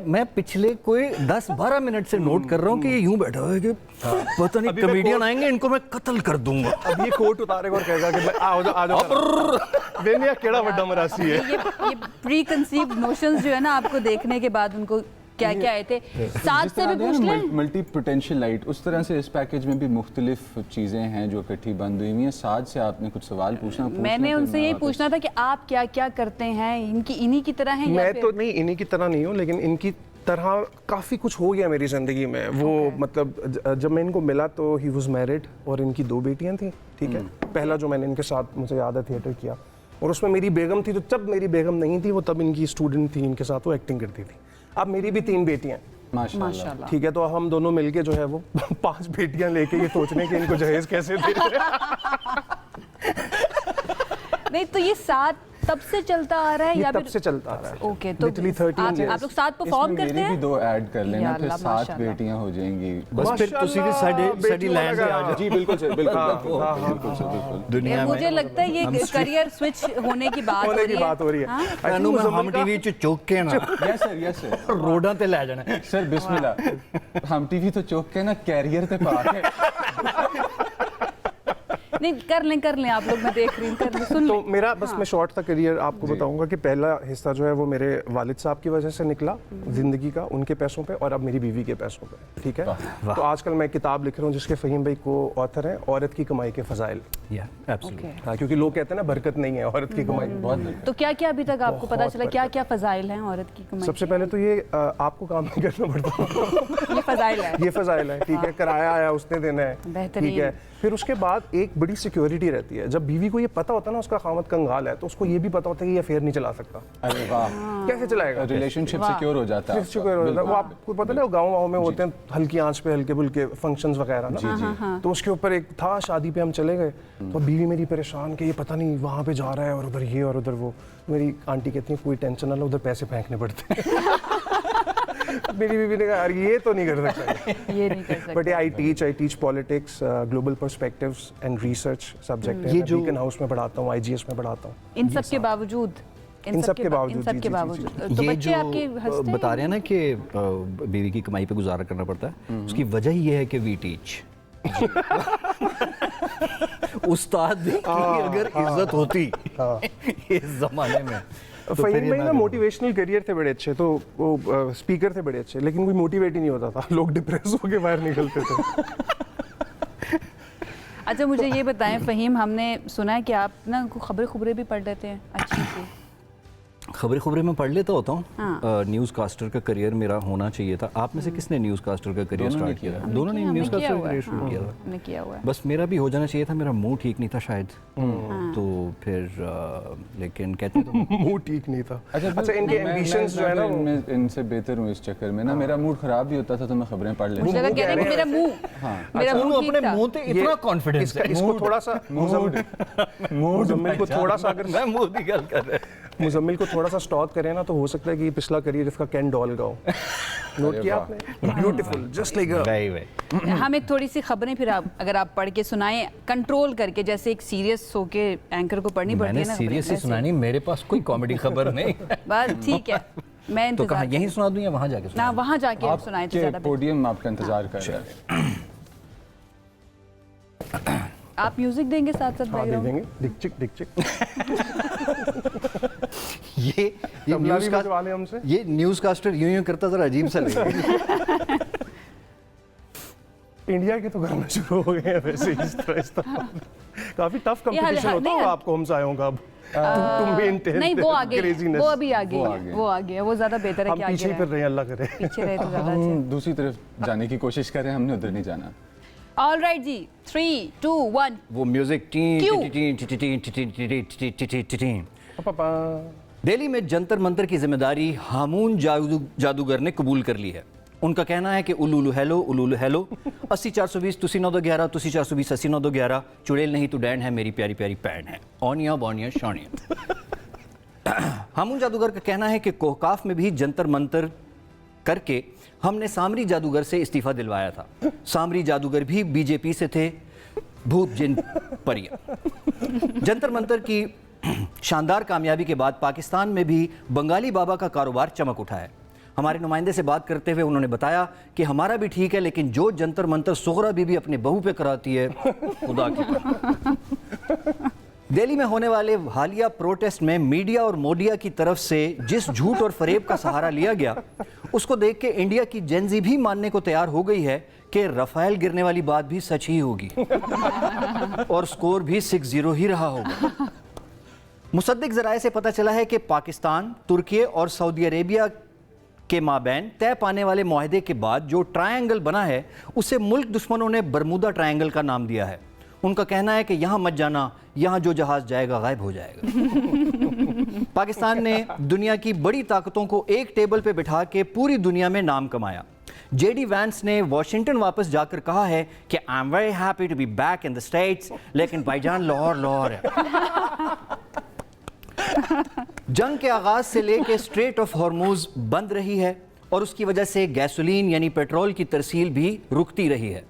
मैं पिछले कोई 10-12 मिनट से नोट कर रहा हूँ कि ये यूं बैठा है कि पता नहीं कमेडियन आएंगे इनको मैं कत्ल कर दूंगा। अब ये कोट उतारेगा और कहेगा कि आ जाओ वेनिया केड़ा बड़ा मरासी है। ये प्री कंसीव्ड नोशंस जो है ना, आपको देखने के बाद उनको क्या क्या आए थे। साथ से भी पूछ लें, मल्टी पोटेंशियल लाइट, उस तरह से इस पैकेज में भी मुख्तलिफ चीज़ें हैं जो इकट्ठी बंद हुई हैं। साथ से आपने कुछ सवाल पूछना मैंने उनसे यही पूछना था कि आप क्या क्या करते हैं, इन्हीं की तरह हैं? मैं तो नहीं इन्हीं की तरह नहीं हूँ, लेकिन इनकी तरह काफ़ी कुछ हो गया मेरी ज़िंदगी में। वो मतलब जब मैं इनको मिला तो ही वॉज मैरिड और इनकी 2 बेटियाँ थी, ठीक है। पहला जो मैंने इनके साथ मुझे याद है थिएटर किया, और उसमें मेरी बेगम थी, तो जब मेरी बेगम नहीं थी वो तब इनकी स्टूडेंट थी, इनके साथ वो एक्टिंग करती थी। अब मेरी भी 3 बेटियां हैं, माशाल्लाह। ठीक है, तो हम दोनों मिलके जो है वो 5 बेटियां लेके ये सोचने कि इनको जहेज कैसे दे। नहीं तो ये साथ तब से चलता आ रहा है ये या तब फिर से चलता आ रहा है। ओके, तो Literally 13 years। आप लोग साथ परफॉर्म इसमें करते मेरी भी हैं? 2 ऐड कर लेना, या फिर अल्लाह, 7 माशाल्लाह। बेटियां हो जाएंगी। बस फिर तो सीधे साडी लैंड पे आ जाओ। जी बिल्कुल सर, बिल्कुल हाँ, बिल्कुल हाँ, बिल्कुल सर, बिल्कुल। दुनिया में मुझे लगता है ये करियर स्विच होने की बात होने की बात हो रही है। हाँ? I think अनु मैं मुजम्मिल हम का- टीवी च चौक के ना यस सर, यस सर। रोडां ते ले जाना। सर बिस्मिल्लाह, हम टीवी तो चौक के ना कैरियर ते पाक है। नहीं कर लें आप लोग, मैं देख रही हूँ, कर लें, सुन तो लें। मेरा बस मैं शॉर्ट सा करियर आपको बताऊंगा कि पहला हिस्सा जो है वो मेरे वालिद साहब की वजह से निकला जिंदगी का, उनके पैसों पे, और अब मेरी बीवी के पैसों पे, ठीक है। तो आजकल मैं किताब लिख रहा हूँ जिसके फ़हीम भाई को ऑथर हैं, औरत की कमाई के फ़ज़ाइल। या एब्सोल्युटली। Okay. हाँ, क्योंकि लोग कहते हैं ना बरकत नहीं है औरत की कमाई। बहुत तो क्या क्या अभी तक आपको पता बहुत चला, क्या क्या फजाइल हैं औरत की कमाई सबसे के? पहले तो ये आपको काम नहीं करना पड़ता। ये फजाइल है। ये फजाइल है, ठीक है, किराया आया उसने देना है, बेहतरीन। ठीक है। फिर उसके बाद एक बड़ी सिक्योरिटी रहती है, जब बीवी को ये पता होता है ना उसका खामद कंगाल है, तो उसको ये भी पता होता है कि ये अफेयर नहीं चला सकता। अरे वाह, कैसे चलाएगा? रिलेशनशिप सिक्योर हो जाता है सिक्योर हो जाता है। वो आपको पता है गाँव में होते हैं हल्की आंच पे हल्के फुल्के फंक्शंस वगैरह ना, तो उसके ऊपर एक था, शादी पे हम चले गए, तो बीवी मेरी परेशान कि ये पता नहीं वहाँ पे जा रहा है और उधर ये और उधर वो। मेरी आंटी कहती है कोई टेंशन ना लो, उधर पैसे फेंकने पड़ते हैं। मेरी बीवी ने कहा यार ये तो नहीं कर सकता। ये नहीं कर सकते। But I teach politics, global perspectives and research subject है। ये मैं जो- बीकन हाउस में पढ़ाता हूँ, IGS में पढ़ाता हूँ। इन सब के बावजूद इन सब के बावजूद, इन सब जी, के जी, जी, बावजूद तो ये बच्चे जो आपके हंसते बता हैं? रहे हैं ना कि बीवी की कमाई पे गुजारा करना पड़ता है, उसकी वजह ये है कि वी टीच। उस्ताद की अगर इज्जत होती इस जमाने में तो फिर फहीम ये भाई ना ना मोटिवेशनल करियर थे बड़े अच्छे, तो वो स्पीकर थे बड़े अच्छे, लेकिन कोई मोटिवेट ही नहीं होता था, लोग डिप्रेस होके बाहर निकलते थे। अच्छा मुझे ये बताएं फ़हीम, हमने सुना है कि आप ना खबरें भी पढ़ लेते हैं अच्छी सी। खबरें मैं पढ़ लेता होता हूँ। हाँ। न्यूज़ कास्टर का करियर मेरा होना चाहिए था। आप में से किसने न्यूज़ कास्टर का करियर दोनों ने स्टार्ट किया किया। था? दोनों ने न्यूज़ कास्टर का करियर शुरू किया था। हमने किया हुआ है। बस मेरा भी हो जाना चाहिए था, मेरा मुंह ठीक नहीं था शायद, तो फिर लेकिन कहते तो मुंह ठीक नहीं था। अच्छा इनके मैं एम्बिशंस जो है ना वो- इनमें इनसे बेहतर हूँ इस चक्कर में ना। मेरा मूड खराब भी होता था तो मैं खबरें पढ़ मुझे लेता लगा कह रहे हैं कि मेरा मुंह ठीक अपने था। मुंह पे इतना कॉन्फिडेंस है। इसको थोड़ा सा मुजम्मिल को थोड़ा सा अगर मैं मुंह की गल कर रहा मुजम्मिल को थोड़ा सा स्टॉक करें ना, तो हो सकता है कि पिछला करियर इसका कैन डॉल का हो। नोट किया आपने? ब्यूटीफुल, जस्ट लाइक भाई हम एक थोड़ी सी खबरें फिर आप अगर आप पढ़ के सुनाएं कंट्रोल करके, जैसे एक सीरियस होके एंकर को पढ़नी पड़ती मैंने है ना खबरें, सीरियसली वैसे। सुनानी, मेरे पास कोई कॉमेडी खबर नहीं। बस ठीक है, मैं तो कहाँ इंतजार यहीं सुना दूं या वहाँ जाके ना सुना? वहाँ जाके आप सुनाएं तो आपके ज़्यादा बेहतर। पोडियम आपका इंतजार कर रहा है। आप म्यूजिक देंगे साथ साथ हाँ दे बैकग्राउंड? देंगे, डिक चिक ये तबला भी न्यूज़ बजवा लें हमसे। ये न्यूज़ कास्टर यूं करता जरा अजीब सा लगेगा। इंडिया के तो करना शुरू हो गए हैं वैसे इस तरह। काफी टफ कंपटीशन होता नहीं, होगा आपको हम सायों का अब। तुम मेंटेन नहीं वो आगे craziness। वो अभी आगे वो है, आगे। वो आगे है, वो ज़्यादा बेहतर है हम कि आगे पीछे ही रहे। फिर रहे हैं, अल्लाह करे। पीछे रहे तो ज़्यादा अच्छा हम दूसरी तरफ जाने की कोशिश कर रहे हैं, हमने उधर नहीं जाना। ऑल राइट जी, 3, 2, 1 वो म्यूजिक पापा दिल्ली में जंतर मंतर की जिम्मेदारी हामून जादूगर ने कबूल कर ली है। उनका कहना है कि उलूलू हेलो 80 420 तुसी 911 तुसी 420 80 911 चुड़ैल नहीं तो डैन है मेरी प्यारी प्यारी पैन है ओनिया बोनिया शानिया। हामून जादूगर का कहना है कि कोहकाफ में भी जंतर मंतर करके हमने सामरी जादूगर से इस्तीफा दिलवाया था। सामरी जादूगर भी बीजेपी से थे, भूत जिन परिया। जंतर मंतर की शानदार कामयाबी के बाद पाकिस्तान में भी बंगाली बाबा का कारोबार चमक उठा है। हमारे नुमाइंदे से बात करते हुए उन्होंने बताया कि हमारा भी ठीक है, लेकिन जो जंतर मंतर सुगरा बीबी अपने बहू पे कराती है खुदा की पनाह। दिल्ली में होने वाले हालिया प्रोटेस्ट में मीडिया और मोडिया की तरफ से जिस झूठ और फरेब का सहारा लिया गया, उसको देख के इंडिया की जेनजी भी मानने को तैयार हो गई है कि रफाइल गिरने वाली बात भी सच ही होगी और स्कोर भी 6-0 ही रहा होगा। मुसद्दिक ज़राए से पता चला है कि पाकिस्तान, तुर्की और सऊदी अरेबिया के माबैन तय पाने वाले मुआहदे के बाद जो ट्रायंगल बना है, उसे मुल्क दुश्मनों ने बरमूदा ट्रायंगल का नाम दिया है। उनका कहना है कि यहाँ मत जाना, यहाँ जो जहाज जाएगा गायब हो जाएगा। पाकिस्तान ने दुनिया की बड़ी ताकतों को एक टेबल पे बिठा के पूरी दुनिया में नाम कमाया। जेडी वैंस ने वॉशिंगटन वापस जाकर कहा है कि I am very happy to be back in the States, लेकिन भाईजान लाहौर है। जंग के आगाज से लेकर स्ट्रेट ऑफ हॉर्मूज बंद रही है और उसकी वजह से गैसोलीन यानी पेट्रोल की तरसील भी रुकती रही है।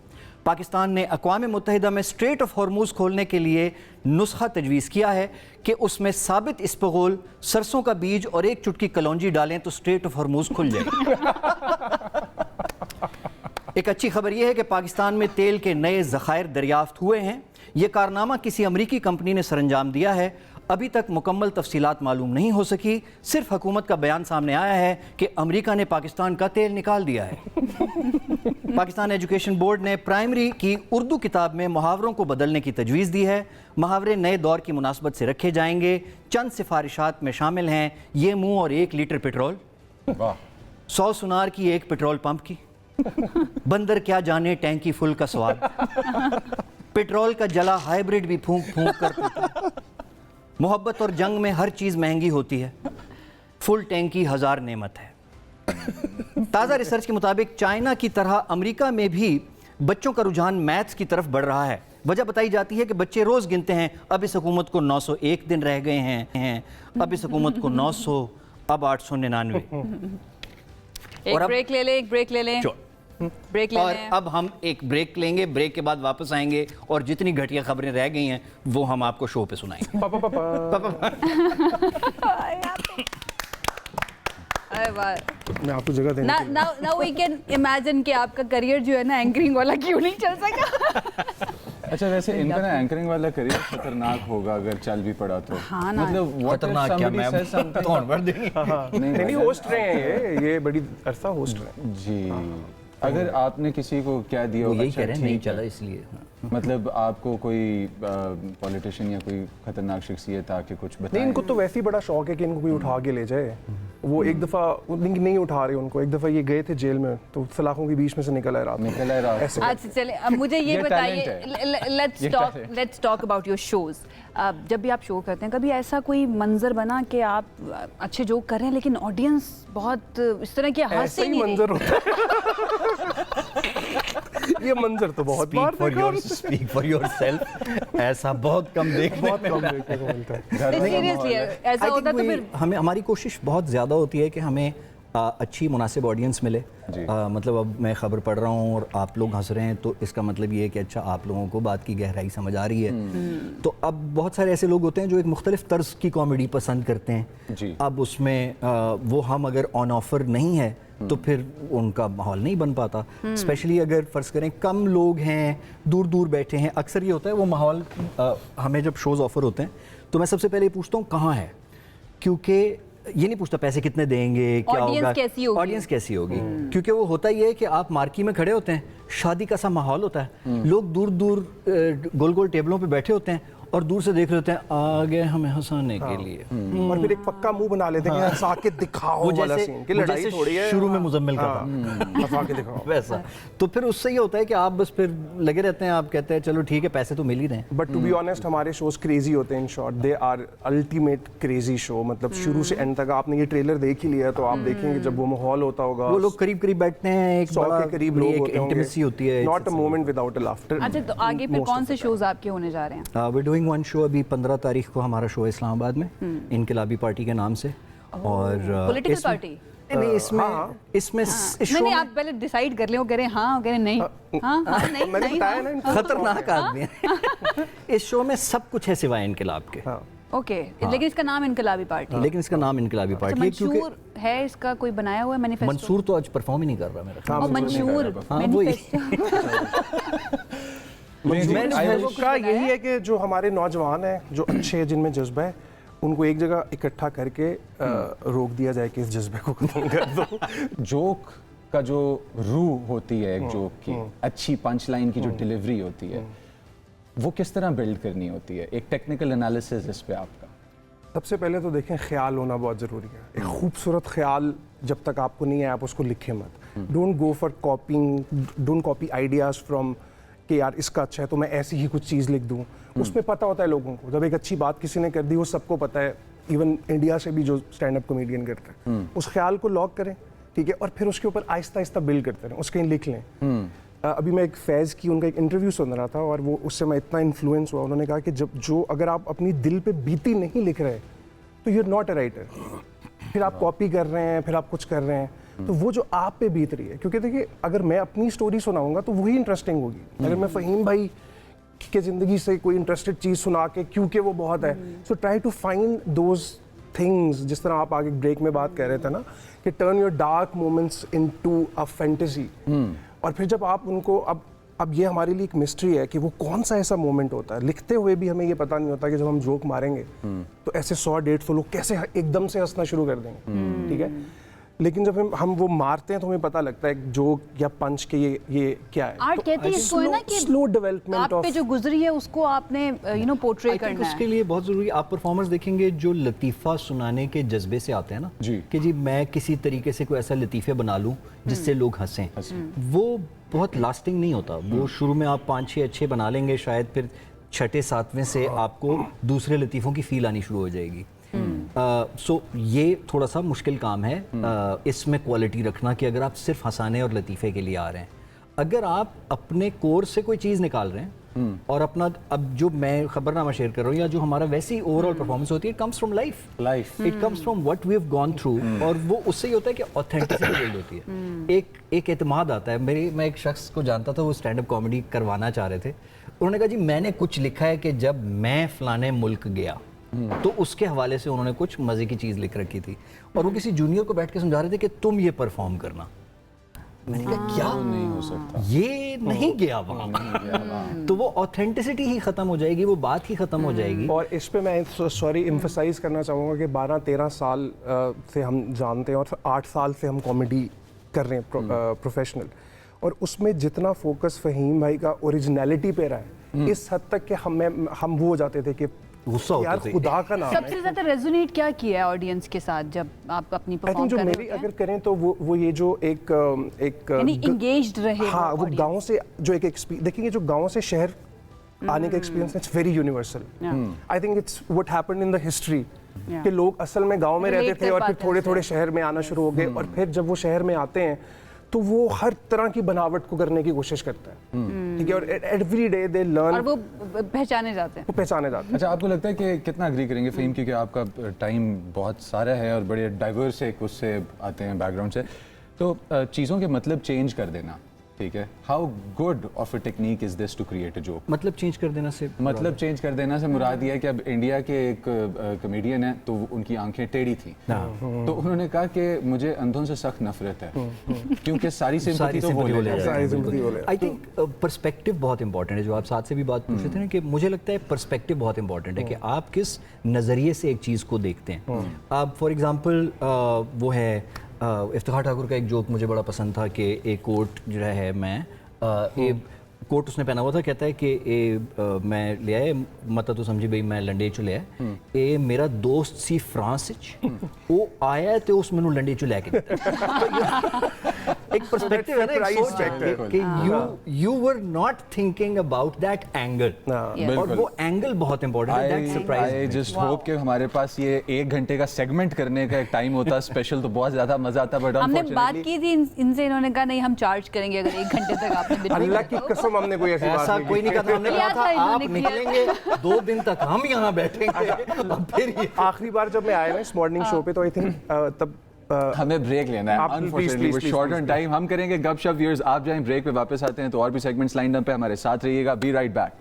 पाकिस्तान ने अक़वाम मुत्तहिदा में स्ट्रेट ऑफ हॉर्मूज खोलने के लिए नुस्खा तजवीज़ किया है कि उसमें साबित इस्पगोल, सरसों का बीज और एक चुटकी कलौंजी डालें तो स्ट्रेट ऑफ हॉर्मूज खुल जाएगी। एक अच्छी खबर यह है कि पाकिस्तान में तेल के नए ज़खायर दरियाफ्त हुए हैं। यह कारनामा किसी अमरीकी कंपनी ने सरअंजाम दिया है। अभी तक मुकम्मल तफसीलात मालूम नहीं हो सकी, सिर्फ हुकूमत का बयान सामने आया है कि अमेरिका ने पाकिस्तान का तेल निकाल दिया है। पाकिस्तान एजुकेशन बोर्ड ने प्राइमरी की उर्दू किताब में मुहावरों को बदलने की तजवीज़ दी है। मुहावरे नए दौर की मुनासबत से रखे जाएंगे। चंद सिफारिशात में शामिल हैं ये मुँह और 1 लीटर पेट्रोल, 100 सुनार की 1 पेट्रोल पंप की, बंदर क्या जाने टैंकी फुल का स्वाद, पेट्रोल का जला हाइब्रिड भी फूंक फूंक कर पीता, मोहब्बत और जंग में हर चीज़ महंगी होती है, फुल टैंकी 1000 नेमत है। ताज़ा रिसर्च के मुताबिक चाइना की तरह अमेरिका में भी बच्चों का रुझान मैथ्स की तरफ बढ़ रहा है। वजह बताई जाती है कि बच्चे रोज़ गिनते हैं, अब इस हुकूमत को 901 दिन रह गए हैं, अब इस हुकूमत को 900, अब 899। एक ब्रेक ले लें। ब्रेक ले और लें। अब हम एक ब्रेक लेंगे, ब्रेक के बाद वापस आएंगे और जितनी घटिया खबरें रह गई हैं वो हम आपको शो पे सुनाएंगे। अरे वाह। मैं आपको जगह देने के लिए। नाउ वी कैन इमेजिन कि आपका करियर जो है ना एंकरिंग वाला क्यों नहीं चल सका। अच्छा, वैसे इनका ना एंकरिंग वाला करियर खतरनाक होगा अगर चल भी पड़ा तो। हाँ ना। मतलब what if खतरनाक क्या, somebody says something- तोड़ भर देंगे। नहीं होस्ट रहे हैं ये बड़ी अरसा होस्ट रहे। जी, अगर आपने किसी को क्या दिया वो होगा, यही अच्छा, कह रहे हैं नहीं ठीक है। चला इसलिए। मतलब आपको कोई पॉलिटिशियन या कोई खतरनाक शख्सियत आके कुछ नहीं, बताए? इनको तो वैसे ही बड़ा शौक है कि इनको कोई उठा के ले जाए। वो एक दफ़ा नहीं उठा रहे उनको, एक दफ़ा ये गए थे जेल में तो सलाखों के बीच में से निकल आए रात में। निकल आए रात में। ऐसे अच्छा चले, अब मुझे ये ये बताइए, talent है। Let's talk about your shows. जब भी आप शो करते हैं, कभी ऐसा कोई मंजर बना कि आप अच्छे जोक कर रहे हैं लेकिन ऑडियंस बहुत इस तरह की हंस ऐसा ही ही नहीं रही? मंजर होता है। ये मंजर तो बहुत बार स्पीक फॉर योरसेल्फ। ऐसा बहुत कम देखने बहुत कम देखने को मिलता है। घर में का सीरियसली माहौल है। ऐसा I होता think तो फिर हमें हमारी कोशिश बहुत ज़्यादा होती है कि हमें अच्छी मुनासिब ऑडियंस मिले। मतलब अब मैं ख़बर पढ़ रहा हूँ और आप लोग हंस रहे हैं तो इसका मतलब ये है कि अच्छा आप लोगों को बात की गहराई समझ आ रही है। तो अब बहुत सारे ऐसे लोग होते हैं जो एक मुख्तलिफ तर्ज की कॉमेडी पसंद करते हैं। जी। अब उसमें वो हम अगर ऑन ऑफर नहीं है तो फिर उनका माहौल नहीं बन पाता। स्पेशली अगर फ़र्ज़ करें कम लोग हैं, दूर दूर बैठे हैं, अक्सर ये होता है वो माहौल हमें जब शोज़ ऑफ़र होते हैं तो मैं सबसे पहले पूछता हूँ कहाँ है, क्योंकि ये नहीं पूछता पैसे कितने देंगे, क्या Audience होगा, कैसी होगी? ऑडियंस कैसी होगी। क्योंकि वो होता ही है कि आप मार्की में खड़े होते हैं, शादी का सा माहौल होता है, लोग दूर दूर गोल गोल टेबलों पे बैठे होते हैं और दूर से देख रहे होते हैं आगे हमें हंसाने के लिए। और फिर एक पक्का मुंह बना लेते हैं कि हंसा के दिखाओ वो वाला जैसे सीन कि लड़ाई जैसे थोड़ी है शुरू में मुजम्मिल का था, हंसा के दिखाओ। वैसा। तो फिर उससे ये होता है कि आप बस फिर लगे रहते हैं, आप कहते हैं चलो ठीक है पैसे तो मिल ही रहे हैं। बट टू बी ऑनेस्ट हमारे शोज क्रेजी होते हैं। In short they are ultimate crazy show. मतलब शुरू से एंड तक आपने ये ट्रेलर देख ही लिया तो आप देखेंगे जब वो माहौल होता होगा, वो लोग करीब करीब बैठते हैं, एक 100 के करीब लोग होते होंगे, इंटीमेसी होती है। Not a moment without a laughter. अच्छा, तो आगे फिर कौन से शोज आपके होने जा रहे हैं? वी डूइंग वन शो, अभी 15 तारीख को हमारा शो है इस्लामाबाद में, इनकलाबी पार्टी के नाम से। और पॉलिटिकल पार्टी? नहीं, इसमें इस शो नहीं, में आप पहले डिसाइड कर लें, वो कह रहे हैं हाँ, वो कह रहे हैं नहीं। हाँ नहीं मैंने नहीं, बताया ना हाँ। इनको खतरनाक आदमी है। इस शो में सब कुछ है सिवाय इनकलाब के। ओके, लेकिन इसका नाम इनकलाबी पार्टी। लेकिन इसका नाम इनकलाबी पार्टी है क्योंकि मंशूर है इसका, कोई बनाया हुआ है मैनिफेस्टो? मंसूर तो आज परफॉर्म ही नहीं कर रहा मेरा ख्याल। और मंशूर हाँ, वही। मैंने का यही है कि जो हमारे नौजवान हैं जो अच्छे हैं, जिनमें जज्बा है, उनको एक जगह इकट्ठा करके रोक दिया जाए कि इस जज्बे को खत्म कर दो। जोक का जो रूह होती है एक जोक की, अच्छी पंच लाइन की जो डिलीवरी होती है, वो किस तरह बिल्ड करनी होती है? एक टेक्निकल एनालिसिस इस पे आपका। सबसे पहले तो देखें, ख्याल होना बहुत ज़रूरी है। एक खूबसूरत ख्याल जब तक आपको नहीं है आप उसको लिखें मत। Don't go for कॉपिंग, don't copy ideas from कि यार इसका अच्छा है तो मैं ऐसी ही कुछ चीज़ लिख दूँ, उसमें पता होता है लोगों को, जब एक अच्छी बात किसी ने कर दी वो सबको पता है, इवन इंडिया से भी जो स्टैंड अप कॉमेडियन करते हैं, उस ख्याल को लॉक करें, ठीक है, और फिर उसके ऊपर आहिस्ता आहिस्ता बिल्ड करते रहें, उसके लिख लें। अभी मैं एक फैज़ की उनका एक इंटरव्यू सुन रहा था और वो उससे मैं इतना इन्फ्लुएंस हुआ, उन्होंने कहा कि अगर आप अपनी दिल पे बीती नहीं लिख रहे तो you are not a writer, फिर आप कॉपी कर रहे हैं, फिर आप कुछ कर रहे हैं, तो वो जो आप पे बीत रही है, क्योंकि देखिए अगर मैं अपनी स्टोरी सुनाऊंगा तो वही इंटरेस्टिंग होगी, अगर मैं फ़हीम भाई के ज़िंदगी से कोई इंटरेस्टेड चीज़ सुना के, क्योंकि वो बहुत है, so try to find those things, जिस तरह आप आगे ब्रेक में बात कर रहे थे ना कि turn your dark moments into a fantasy, और फिर जब आप उनको अब ये हमारे लिए एक मिस्ट्री है कि वो कौन सा ऐसा मोमेंट होता है, लिखते हुए भी हमें ये पता नहीं होता कि जब हम जोक मारेंगे तो ऐसे 100-150 लोग कैसे एकदम से हंसना शुरू कर देंगे, ठीक है, लेकिन जब हम वो मारते हैं तो हमें पता लगता है जोक या पंच के ये क्या है। आर्ट कहती है इसको है ना कि स्लो डेवलपमेंट आप पे जो गुजरी है उसको आपने पोर्ट्रे I think करना उसके है। लिए बहुत ज़रूरी, आप परफॉर्मर्स देखेंगे जो लतीफ़ा सुनाने के जज्बे से आते हैं ना, जी। कि जी मैं किसी तरीके से कोई ऐसा लतीफ़े बना लूँ जिससे लोग हंसें, वो बहुत लास्टिंग नहीं होता। वो शुरू में आप 5-6 अच्छे बना लेंगे, शायद फिर 6-7वें से आपको दूसरे लतीफ़ों की फील आनी शुरू हो जाएगी। सो ये थोड़ा सा मुश्किल काम है इसमें क्वालिटी रखना, कि अगर आप सिर्फ हंसाने और लतीफ़े के लिए आ रहे हैं, अगर आप अपने कोर्स से कोई चीज़ निकाल रहे हैं और अपना, अब जो मैं खबरनामा शेयर कर रहा हूँ या जो हमारा वैसे ही ओवरऑल परफॉर्मेंस होती है, it comes from life, it comes from what we have gone through, और वो उससे ही होता है कि ऑथेंटिसिटी बिल्ड होती है, एक एतमाद आता है। मैं एक शख्स को जानता था, वो स्टैंड अप कॉमेडी करवाना चाह रहे थे, उन्होंने कहा जी मैंने कुछ लिखा है कि जब मैं फलाने मुल्क गया, तो उसके हवाले से उन्होंने कुछ मजे की चीज लिख रखी थी, और वो किसी जूनियर को बैठ के समझा रहे थे कि तुम ये परफॉर्म करना। मैंने कहा क्या नहीं हो सकता, ये नहीं गया वहां, तो वो ऑथेंटिसिटी ही खत्म हो जाएगी, वो बात ही खत्म हो जाएगी। और इस पे मैं सॉरी एम्फसाइज करना चाहूँगा कि 12-13 साल से हम जानते हैं और 8 साल से हम कॉमेडी कर रहे हैं प्रोफेशनल, और उसमें जितना फोकस फ़हीम भाई का ओरिजिनलिटी पे रहा है, इस हद तक कि हम वो हो जाते थे कि गुस्सा होता यार था। खुदा का नाम है। सबसे ज्यादा रेजोनेट क्या किया है ऑडियंस के साथ जब आप अपनी आई थिंक परफॉर्म जो कर रहे मेरी होते अगर हैं? करें तो वो ये जो एक यानी engaged रहे हाँ, वो audience। गांव से जो एक एक्सपीरियंस देखेंगे, जो गांव से शहर आने का experience it's very universal. I think it's what happened in the history कि लोग असल में गांव में Relate रहते थे कर और फिर पाते थोड़े हैं थोड़े शहर में आना शुरू हो गए, और फिर जब वो शहर में आते हैं तो वो हर तरह की बनावट को करने की कोशिश करता है, ठीक है, और एवरी डे दे और लर्न, वो पहचाने जाते हैं। वो पहचाने जाते हैं। अच्छा, आपको लगता है कि कितना एग्री करेंगे फ़हीम, क्योंकि आपका टाइम बहुत सारा है और बड़े डाइवर्स एक उससे आते हैं बैकग्राउंड से, तो चीज़ों के मतलब चेंज कर देना, ठीक है, how good of a technique is this to create a joke? मतलब चेंज कर देना से मतलब चेंज कर देना से मुराद ये है कि अब इंडिया के एक कॉमेडियन है, तो उनकी आंखें टेढ़ी थी, तो उन्होंने कहा कि मुझे अंधों से सख्त नफरत है, क्योंकि सारी सिंपैथी तो वो ले जाते हैं। जाते आई थिंक पर्सपेक्टिव बहुत इंपॉर्टेंट है, जो आप साथ से भी बात पूछ रहे थे ना, कि मुझे लगता है पर्सपेक्टिव बहुत इंपॉर्टेंट है कि आप किस नज़रिए से एक चीज़ को देखते हैं। आप फॉर एग्जांपल वो है इफ्तिखार ठाकुर का एक जोक मुझे बड़ा पसंद था कि एक कोट जो है, मैं कोट उसने पहना हुआ था, कहता है कि मैं ले आए मत तो समझी भाई मैं लंडे चो ले आया, ए मेरा दोस्त सी फ्रांस वो आया तो उस मैनू लंडे चो लेके एक पर्सपेक्टिव है ना, एक सोच है कि you were not thinking about that angle, और वो एंगल बहुत इंपॉर्टेंट है। That I surprise just hope कि हमारे पास ये 1 घंटे का सेगमेंट करने का एक टाइम होता स्पेशल, तो बहुत ज़्यादा मज़ा आता, बट हमने बात की थी इनसे, इन्होंने कहा नहीं हम चार्ज करेंगे अगर 1 घंटे तक आपने बिल्कुल अल्लाह की कसम हमने कोई ऐसी बात ऐसा नहीं कोई नहीं की। कहा था, हमने किया कहा था था आप इन्होंने, किया निकलेंगे 2 दिन तक हम यहाँ बैठेंगे, अब फिर ये आखिरी बार जब मैं आया ना इस मॉर्निंग शो पे, तो आई थिंक तब हमें ब्रेक लेना है, आप unfortunately please, short on please, time. हम करेंगे गपशप, व्यूअर्स आप जाएं ब्रेक पे, वापस आते हैं तो और भी सेगमेंट्स लाइन अप पे, हमारे साथ रहिएगा, बी राइट बैक।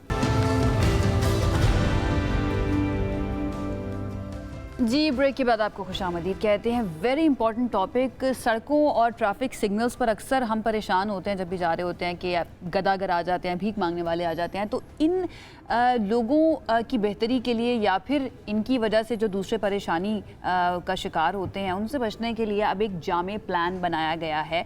जी, ब्रेक के बाद आपको खुशामदीद कहते हैं। वेरी इंपॉर्टेंट टॉपिक, सड़कों और ट्रैफिक सिग्नल्स पर अक्सर हम परेशान होते हैं जब भी जा रहे होते हैं कि गदागर आ जाते हैं, भीख मांगने वाले आ जाते हैं, तो इन लोगों की बेहतरी के लिए या फिर इनकी वजह से जो दूसरे परेशानी का शिकार होते हैं उनसे बचने के लिए अब एक जामे प्लान बनाया गया है।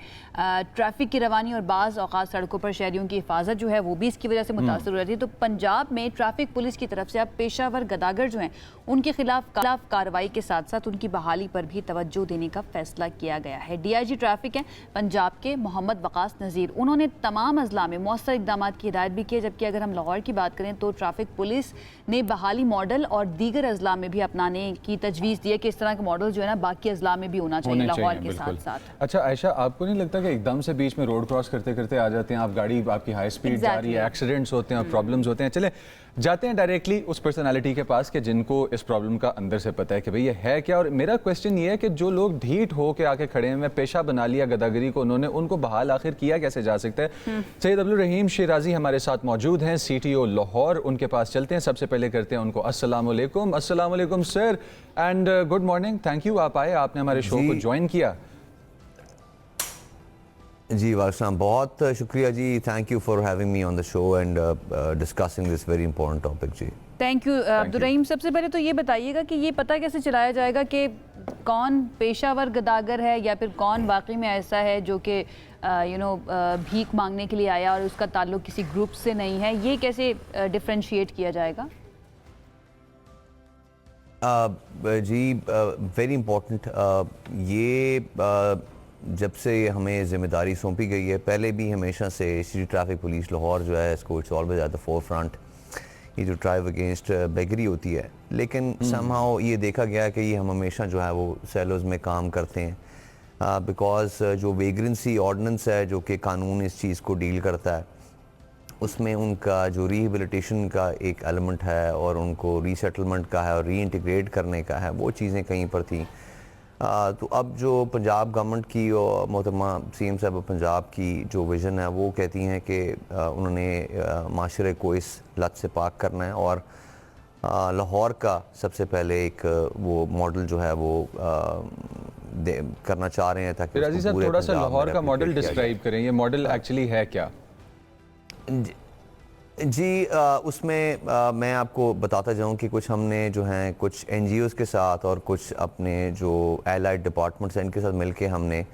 ट्रैफिक की रवानी और बाज़ औक़ात सड़कों पर शहरियों की हिफाजत जो है वो भी इसकी वजह से मुतासर हो रही है। तो पंजाब में ट्रैफिक पुलिस की तरफ से अब पेशावर गदागर जो हैं उनके खिलाफ कार्रवाई के साथ साथ उनकी बहाली पर भी तवज्जो देने का फैसला किया गया है। DIG ट्रैफिक हैं पंजाब के मोहम्मद वकास नज़ीर, उन्होंने तमाम अजला में मौसर इक़दाम की हिदायत भी की है। जबकि अगर हम लाहौर की बात करें तो ट्रैफिक पुलिस ने बहाली मॉडल और दीगर अजला में भी अपनाने की तजवीज़ दी है कि इस तरह का मॉडल जो है ना बाकी अजला में भी होना चाहिए लाहौर के साथ साथ। अच्छा आयशा, आपको नहीं लगता कि एकदम से बीच में रोड क्रॉस करते करते आ जाते हैं आप, गाड़ी आपकी हाई स्पीड जा रही है, एक्सीडेंट्स होते हैं, प्रॉब्लम्स होते हैं। चले जाते हैं डायरेक्टली उस पर्सनालिटी के पास कि जिनको इस प्रॉब्लम का अंदर से पता है कि भाई ये है क्या। और मेरा क्वेश्चन ये है कि जो लोग ढीठ हो के आके खड़े हैं, पेशा बना लिया गदागरी को उन्होंने, उनको बहाल आखिर किया कैसे जा सकता है। सैयद अब्दुल रहीम शिराजी हमारे साथ मौजूद हैं, CTO लाहौर, उनके पास चलते हैं। सबसे पहले करते हैं उनको अस्सलाम वालेकुम sir and good morning. Thank you आप आए, आपने हमारे शो को ज्वाइन किया। जी वालेकुम, बहुत शुक्रिया जी, thank you for having me on the show and discussing this very important topic जी। Thank you Abdul Rahim. सबसे पहले तो ये बताइएगा कि ये पता कैसे चलाया जाएगा कि कौन पेशावर गदागर है या फिर कौन वाकई में ऐसा है जो कि भीख मांगने के लिए आया और उसका ताल्लुक किसी ग्रुप से नहीं है, ये कैसे डिफरेंशिएट किया जाएगा? जी वेरी इम्पोर्टेंट, ये जब से हमें ज़िम्मेदारी सौंपी गई है, पहले भी हमेशा से सिटी ट्रैफिक पुलिस लाहौर जो है इसको it's always at the four front, ये जो ड्राइव अगेंस्ट बेगरी होती है। लेकिन समहाउ ये देखा गया कि ये हम हमेशा जो है वो सेलोज़ में काम करते हैं बिकॉज जो वेग्रेंसी ऑर्डिनेंस है जो कि कानून इस चीज़ को डील करता है, उसमें उनका जो रिहेबिलिटेशन का एक एलिमेंट है और उनको रीसेटलमेंट का है और रीइंटीग्रेट करने का है, वो चीज़ें कहीं पर थी। तो अब जो पंजाब गवर्नमेंट की और मोहतरमा CM साहब पंजाब की जो विज़न है वो कहती हैं कि उन्होंने माशरे को इस लत से पाक करना है और लाहौर का सबसे पहले एक वो मॉडल जो है वो करना चाह रहे हैं ताकि राजी साहब थोड़ा सा लाहौर का मॉडल डिस्क्राइब करें, ये मॉडल एक्चुअली है क्या? जी उसमें मैं आपको बताता जाऊं कि कुछ हमने जो हैं कुछ NGOs के साथ और कुछ अपने जो एलाइड डिपार्टमेंट्स हैं इनके साथ मिलके हमने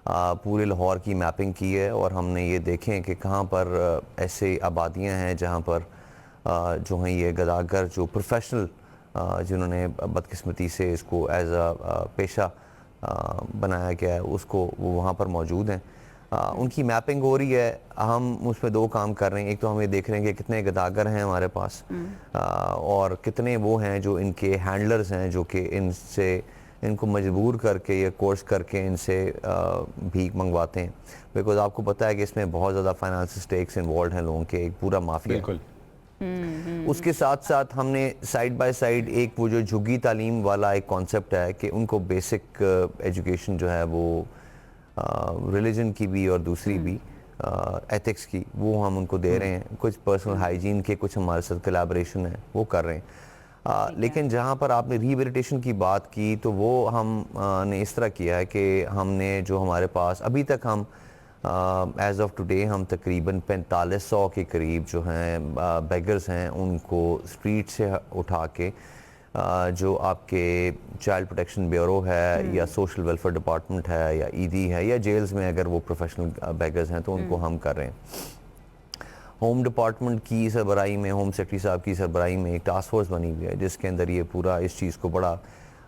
पूरे लाहौर की मैपिंग की है और हमने ये देखें कि कहाँ पर ऐसे आबादियाँ हैं जहाँ पर जो हैं ये गदागर जो प्रोफेशनल जिन्होंने बदकिस्मती से इसको एज अ पेशा बनाया गया है उसको वो वहाँ पर मौजूद हैं। उनकी मैपिंग हो रही है, हम उस पर दो काम कर रहे हैं। एक तो हम ये देख रहे हैं कि कितने गदागर हैं हमारे पास और कितने वो हैं जो इनके हैंडलर्स हैं जो कि इनसे इनको मजबूर करके या कोर्स करके इनसे भीख मंगवाते हैं। बिकॉज आपको पता है कि इसमें बहुत ज़्यादा फाइनेंशियल स्टेक्स इन्वॉल्व हैं लोगों के, एक पूरा माफिया। बिल्कुल। उसके साथ साथ हमने साइड बाय साइड एक वो जो झुग्गी तालीम वाला एक कॉन्सेप्ट है कि उनको बेसिक एजुकेशन जो है वो रिलीजन की भी और दूसरी भी एथिक्स की वो हम उनको दे रहे हैं। कुछ पर्सनल हाइजीन के कुछ हमारे साथ कोलैबोरेशन है वो कर रहे हैं। लेकिन जहाँ पर आपने रिहेबिलिटेशन की बात की तो वो हम ने इस तरह किया है कि हमने जो हमारे पास अभी तक हम एज ऑफ टुडे हम तकरीबन 4500 के करीब जो हैं बेगर्स हैं उनको स्ट्रीट से उठा के जो आपके चाइल्ड प्रोटेक्शन ब्यूरो है या सोशल वेलफेयर डिपार्टमेंट है या ईदी है या जेल्स में अगर वो प्रोफेशनल बेगर्स हैं तो उनको हम कर रहे हैं। होम डिपार्टमेंट की सरबराही में, होम सेक्रेटरी साहब की सरबराही में एक टास्क फोर्स बनी हुई है जिसके अंदर ये पूरा इस चीज़ को बड़ा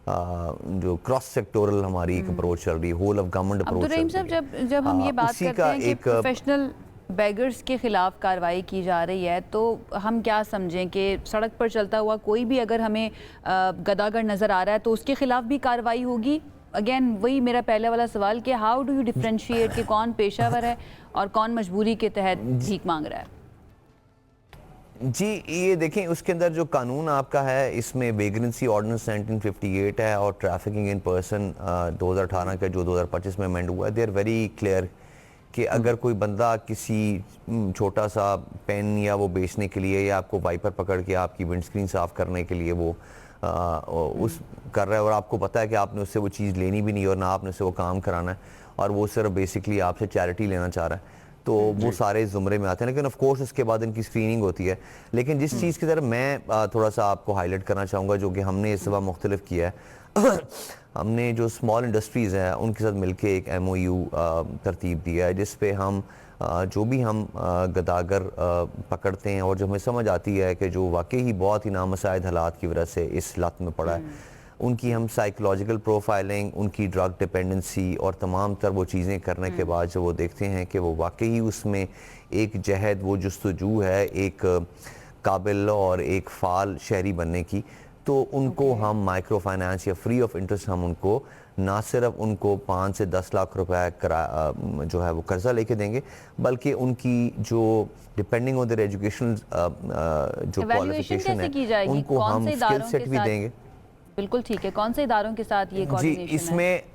जो क्रॉस सेक्टोरल हमारी एक अप्रोच चल रही है, होल ऑफ गवर्नमेंट अप्रोच चल रही है। जब हम ये बात करते हैं कि प्रोफेशनल बेगर्स के खिलाफ कार्रवाई की जा रही है तो हम क्या समझें कि सड़क पर चलता हुआ कोई भी अगर हमें गदागर नज़र आ रहा है तो उसके खिलाफ भी कार्रवाई होगी? अगेन वही मेरा पहले वाला सवाल कि हाउ डू यू डिफरेंशिएट कि कौन पेशावर है और कौन मजबूरी के तहत भीख मांग रहा है? जी ये देखें उसके अंदर जो कानून आपका है इसमें वेग्रेंसी ऑर्डिनेंस 1958 है और ट्रैफिकिंग इन पर्सन 2018 का जो 2025 में अमेंड हुआ है। दे आर वेरी क्लियर कि अगर कोई बंदा किसी छोटा सा पेन या वो बेचने के लिए या आपको वाइपर पकड़ के आपकी विंडस्क्रीन साफ़ करने के लिए वो उस कर रहा है और आपको पता है कि आपने उससे वो चीज़ लेनी भी नहीं और ना आपने उससे वो काम कराना है और वो सिर्फ बेसिकली आपसे चैरिटी लेना चाह रहा है, तो वो सारे ज़ुमरे में आते हैं, लेकिन ऑफ कोर्स उसके बाद इनकी स्क्रीनिंग होती है। लेकिन जिस चीज़ की तरफ मैं थोड़ा सा आपको हाईलाइट करना चाहूँगा, जो कि हमने इस दफ़ा मुख्तलिफ किया है हमने जो स्मॉल इंडस्ट्रीज़ हैं उनके साथ मिलके एक MOU तरतीब दिया है, जिस पे हम जो भी हम गदागर पकड़ते हैं और जो हमें समझ आती है कि जो वाकई ही बहुत ही नामसाइद हालात की वजह से इस लत में पड़ा है, उनकी हम साइकोलॉजिकल प्रोफाइलिंग, उनकी ड्रग डिपेंडेंसी और तमाम तर वो चीज़ें करने के बाद जब वो देखते हैं कि वो वाकई उसमें एक जहद, वो जुस्तजू है एक काबिल और एक फ़ाल शहरी बनने की, तो उनको हम माइक्रो फाइनेंस या फ्री ऑफ इंटरेस्ट हम उनको ना सिर्फ उनको 5 से 10 लाख रुपए जो है वो कर्जा लेके देंगे, बल्कि उनकी जो डिपेंडिंग ऑन देयर एजुकेशन जो क्वालिफिकेशन है उनको हम स्किल सेट भी देंगे। बिल्कुल ठीक है। कौन से इदारों के साथ ये कोऑर्डिनेशन है?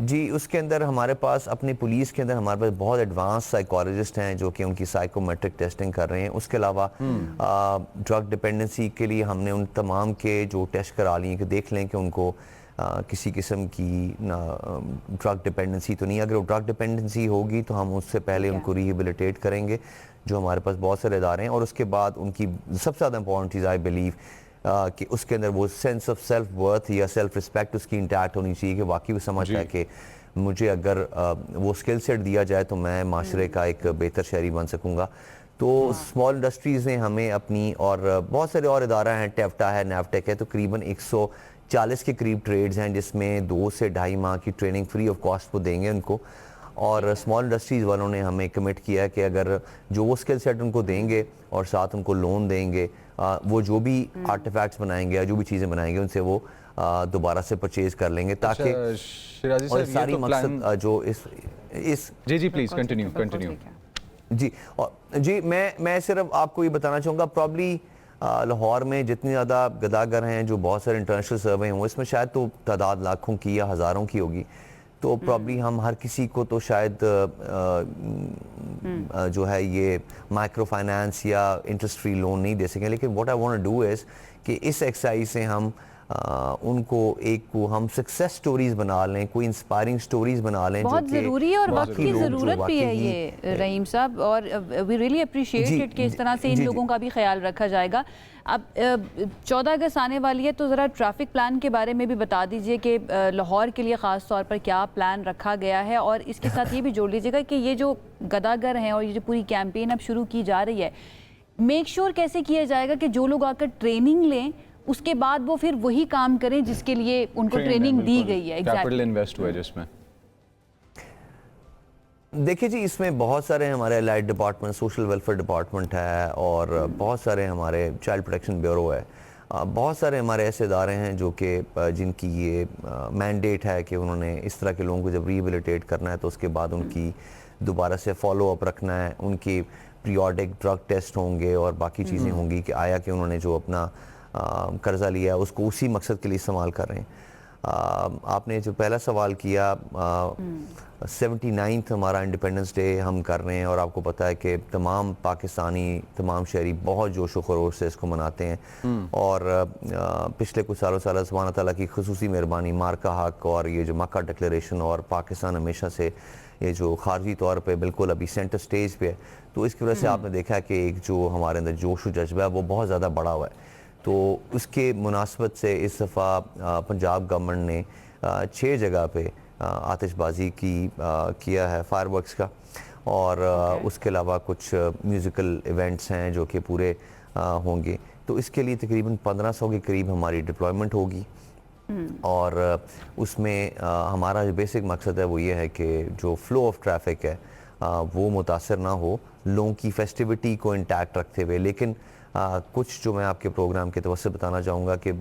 जी उसके अंदर हमारे पास अपनी पुलिस के अंदर हमारे पास बहुत एडवांस साइकोलॉजिस्ट हैं जो कि उनकी साइकोमेट्रिक टेस्टिंग कर रहे हैं। उसके अलावा ड्रग डिपेंडेंसी के लिए हमने उन तमाम के जो टेस्ट करा लिए कि देख लें कि उनको किसी किस्म की ड्रग डिपेंडेंसी तो नहीं। अगर वो ड्रग डिपेंडेंसी होगी तो हम उससे पहले उनको रिहेबिलिटेट करेंगे, जो हमारे पास बहुत सारे इदारे हैं। और उसके बाद उनकी सबसे ज़्यादा इंपॉर्टेंट चीज़ आई बिलीव कि उसके अंदर वो सेंस ऑफ सेल्फ वर्थ या सेल्फ रिस्पेक्ट उसकी इंटैक्ट होनी चाहिए, कि वाकई वो समझता है कि मुझे अगर वो स्किल सेट दिया जाए तो मैं माशरे का एक बेहतर शहरी बन सकूँगा। तो स्मॉल इंडस्ट्रीज़ ने हमें अपनी, और बहुत सारे और इदारा हैं, टेफ्टा है, नैफटेक है, तो करीबन 140 के करीब ट्रेड्स हैं जिसमें 2 से ढाई माह की ट्रेनिंग फ्री ऑफ कॉस्ट वो देंगे उनको। और स्मॉल इंडस्ट्रीज़ वालों ने हमें कमिट किया है कि अगर जो वो स्किल सेट उनको देंगे और साथ उनको लोन देंगे, वो जो भी आर्टिफैक्ट्स बनाएंगे या जो भी चीज़ें बनाएंगे उनसे वो दोबारा से परचेज कर लेंगे, ताकि शिराजी और साहब, सारी ये तो मकसद जो इस जी प्लीज कंटिन्यू। जी और जी मैं सिर्फ आपको ये बताना चाहूँगा, प्रॉब्ली लाहौर में जितनी ज़्यादा गदागर हैं, जो बहुत सारे इंटरनेशनल सर्वे हों, इसमें शायद तो तादाद लाखों की या हज़ारों की होगी। तो प्रॉब्ली हम हर किसी को तो शायद जो है ये माइक्रो फाइनेंस या इंटरेस्ट फ्री लोन नहीं दे सकें। लेकिन what I want to do is कि इस एक्सरसाइज से हम उनको हम सक्सेस स्टोरीज बना लें, कोई इंस्पायरिंग स्टोरीज बना लें। बहुत ज़रूरी है और वक्त की ज़रूरत भी है ये रहीम साहब, और वी रियली अप्रिशिएट इट कि इस तरह से इन लोगों का भी ख्याल रखा जाएगा। अब 14 अगस्त आने वाली है, तो ज़रा ट्रैफिक प्लान के बारे में भी बता दीजिए कि लाहौर के लिए ख़ास तौर पर क्या प्लान रखा गया है, और इसके साथ ये भी जोड़ लीजिएगा कि ये जो गदागर हैं और ये जो पूरी कैंपेन अब शुरू की जा रही है, मेक श्योर कैसे किया जाएगा कि जो लोग आकर ट्रेनिंग लें उसके बाद वो फिर वही काम करें जिसके लिए उनको ट्रेनिंग दी गई है। कैपिटल इन्वेस्ट हुआ है जिसमें। देखिए जी, इसमें बहुत सारे हमारे allied department, social welfare department है, और बहुत सारे हमारे चाइल्ड प्रोटेक्शन ब्यूरो है, बहुत सारे हमारे ऐसे इदारे हैं जो कि जिनकी ये मैंडेट है कि उन्होंने इस तरह के लोगों को जब रिहेबिलिटेट करना है तो उसके बाद उनकी दोबारा से फॉलो अप रखना है, उनकी पीरियोडिक ड्रग टेस्ट होंगे और बाकी चीज़ें होंगी कि आया कि उन्होंने जो अपना कर्जा लिया है उसको उसी मकसद के लिए इस्तेमाल कर रहे हैं। आपने जो पहला सवाल किया, 79th हमारा इंडिपेंडेंस डे हम कर रहे हैं, और आपको पता है कि तमाम पाकिस्तानी, तमाम शहरी बहुत जोश व खरोश से इसको मनाते हैं। और पिछले कुछ सालों से अल्लाह सुब्हान तआला की खुसूसी मेहरबानी, मार्का हक और ये जो मक्का डिक्लेरेशन, और पाकिस्तान हमेशा से ये जो खारजी तौर पे बिल्कुल अभी सेंटर स्टेज पे है, तो इसकी वजह से आपने देखा कि एक जो हमारे अंदर जोश व जज्बा है वो बहुत ज़्यादा बढ़ा हुआ है। तो उसके मुनासबत से इस दफ़ा पंजाब गवर्नमेंट ने 6 जगह पे आतिशबाजी किया है, फायरवर्क्स का, और उसके अलावा कुछ म्यूज़िकल इवेंट्स हैं जो कि पूरे होंगे। तो इसके लिए तकरीबन 1500 के करीब हमारी डिप्लॉयमेंट होगी, और उसमें हमारा जो बेसिक मकसद है वो ये है कि जो फ़्लो ऑफ ट्रैफिक है वो मुतासर ना हो, लोगों की फेस्टिविटी को इंटैक्ट रखते हुए। लेकिन कुछ जो मैं आपके प्रोग्राम के तवज्जो बताना चाहूँगा कि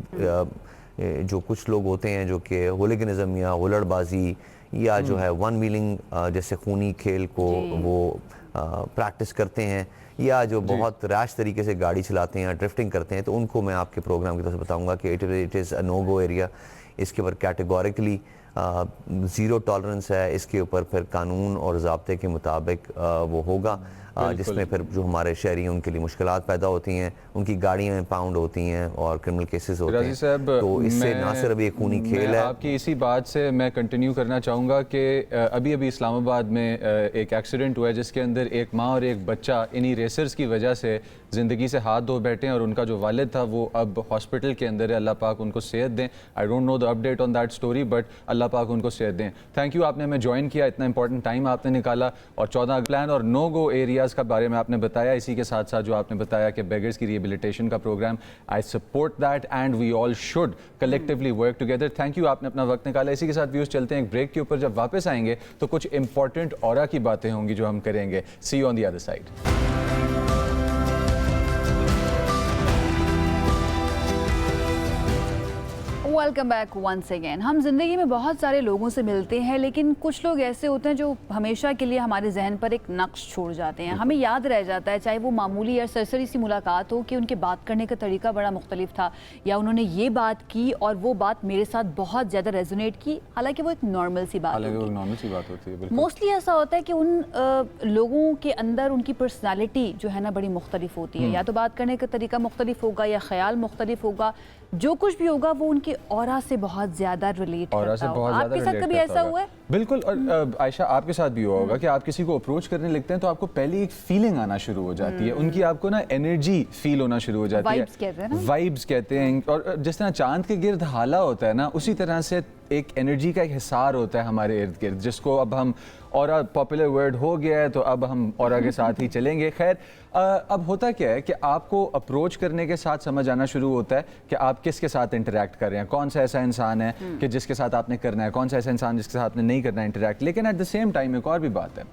जो कुछ लोग होते हैं जो कि होलिगनिज़म या हुल्लड़बाजी या जो है वन व्हीलिंग जैसे खूनी खेल को वो प्रैक्टिस करते हैं, या जो बहुत रैश तरीके से गाड़ी चलाते हैं या ड्रिफ्टिंग करते हैं, तो उनको मैं आपके प्रोग्राम की तरफ से बताऊँगा कि it is a no go area. इसके ऊपर कैटेगोरिकली ज़ीरो टॉलरेंस है, इसके ऊपर फिर कानून और ज़ाब्ते के मुताबिक वो होगा। जिसमें फिर जो हमारे शहरी हैं उनके लिए मुश्किलात पैदा होती हैं, उनकी गाड़ियाँ पाउंड होती हैं और क्रिमिनल केसेस होते राजी हैं। साहब, तो इससे ना सिर्फ एक खूनी खेल है। आपकी इसी बात से मैं कंटिन्यू करना चाहूँगा कि अभी अभी इस्लामाबाद में एक एक्सीडेंट हुआ है जिसके अंदर एक माँ और एक बच्चा इन्हीं रेसर्स की वजह से ज़िंदगी से हाथ धो बैठे हैं और उनका जो वालिद था वो अब हॉस्पिटल के अंदर है। अल्लाह पाक उनको सेहत दें। I don't know the update on that story, but Allah पाक उनको सेहत दें। थैंक यू, आपने हमें ज्वाइन किया, इतना इंपॉर्टेंट टाइम आपने निकाला और 14 प्लान और नो गो एरियाज़ का बारे में आपने बताया। इसी के साथ साथ जो आपने बताया कि बेगर्स की रिहेबिलिटेशन का programme, I support that and we all should collectively work together. Thank you, आपने अपना वक्त निकाला। इसी के साथ व्यूज़ चलते हैं एक ब्रेक के ऊपर। जब वापस आएंगे तो कुछ इंपॉर्टेंट ऑरा की बातें होंगी जो हम करेंगे। See you on the other side. Welcome back once again. हम ज़िंदगी में बहुत सारे लोगों से मिलते हैं, लेकिन कुछ लोग ऐसे होते हैं जो हमेशा के लिए हमारे जहन पर एक नक्श छोड़ जाते हैं। हमें याद रह जाता है, चाहे वो मामूली या सरसरी सी मुलाकात हो कि उनके बात करने का तरीका बड़ा मुख्तलिफ था, या उन्होंने ये बात की और वो बात मेरे साथ बहुत ज़्यादा रेजोनेट की, हालांकि वो एक नॉर्मल सी बात होती है। मोस्टली ऐसा होता है कि उन लोगों के अंदर उनकी पर्सनैलिटी जो है ना बड़ी मुख्तलिफ होती है। या तो बात करने का तरीका मुख्तलिफ होगा या ख्याल मुख्तलिफ होगा, जो कुछ भी होगा वो उनके ऑरा से बहुत ज्यादा रिलेट करता होगा। आपके साथ कभी ऐसा हुआ है? बिल्कुल। और आयशा, आपके साथ भी हुआ होगा कि आप किसी को अप्रोच करने लगते हैं तो आपको पहली एक फीलिंग आना शुरू हो जाती है, उनकी आपको ना एनर्जी फील होना शुरू हो जाती है। वाइब्स कहते हैं ना, वाइब्स कहते हैं। और जिस तरह चांद के गिर्द हाला होता है ना, उसी तरह से एक एनर्जी का एक हिसार होता है हमारे इर्द गिर्द, जिसको अब हम ऑरा पॉपुलर वर्ड हो गया है तो अब हम ऑरा के साथ ही चलेंगे। खैर, अब होता क्या है कि आपको अप्रोच करने के साथ समझ आना शुरू होता है कि आप किसके साथ इंटरेक्ट कर रहे हैं, कौन सा ऐसा इंसान है कि जिसके साथ आपने करना है, कौन सा ऐसा इंसान जिसके साथ आपने नहीं करना है इंटरेक्ट। लेकिन एट द सेम टाइम एक और भी बात है,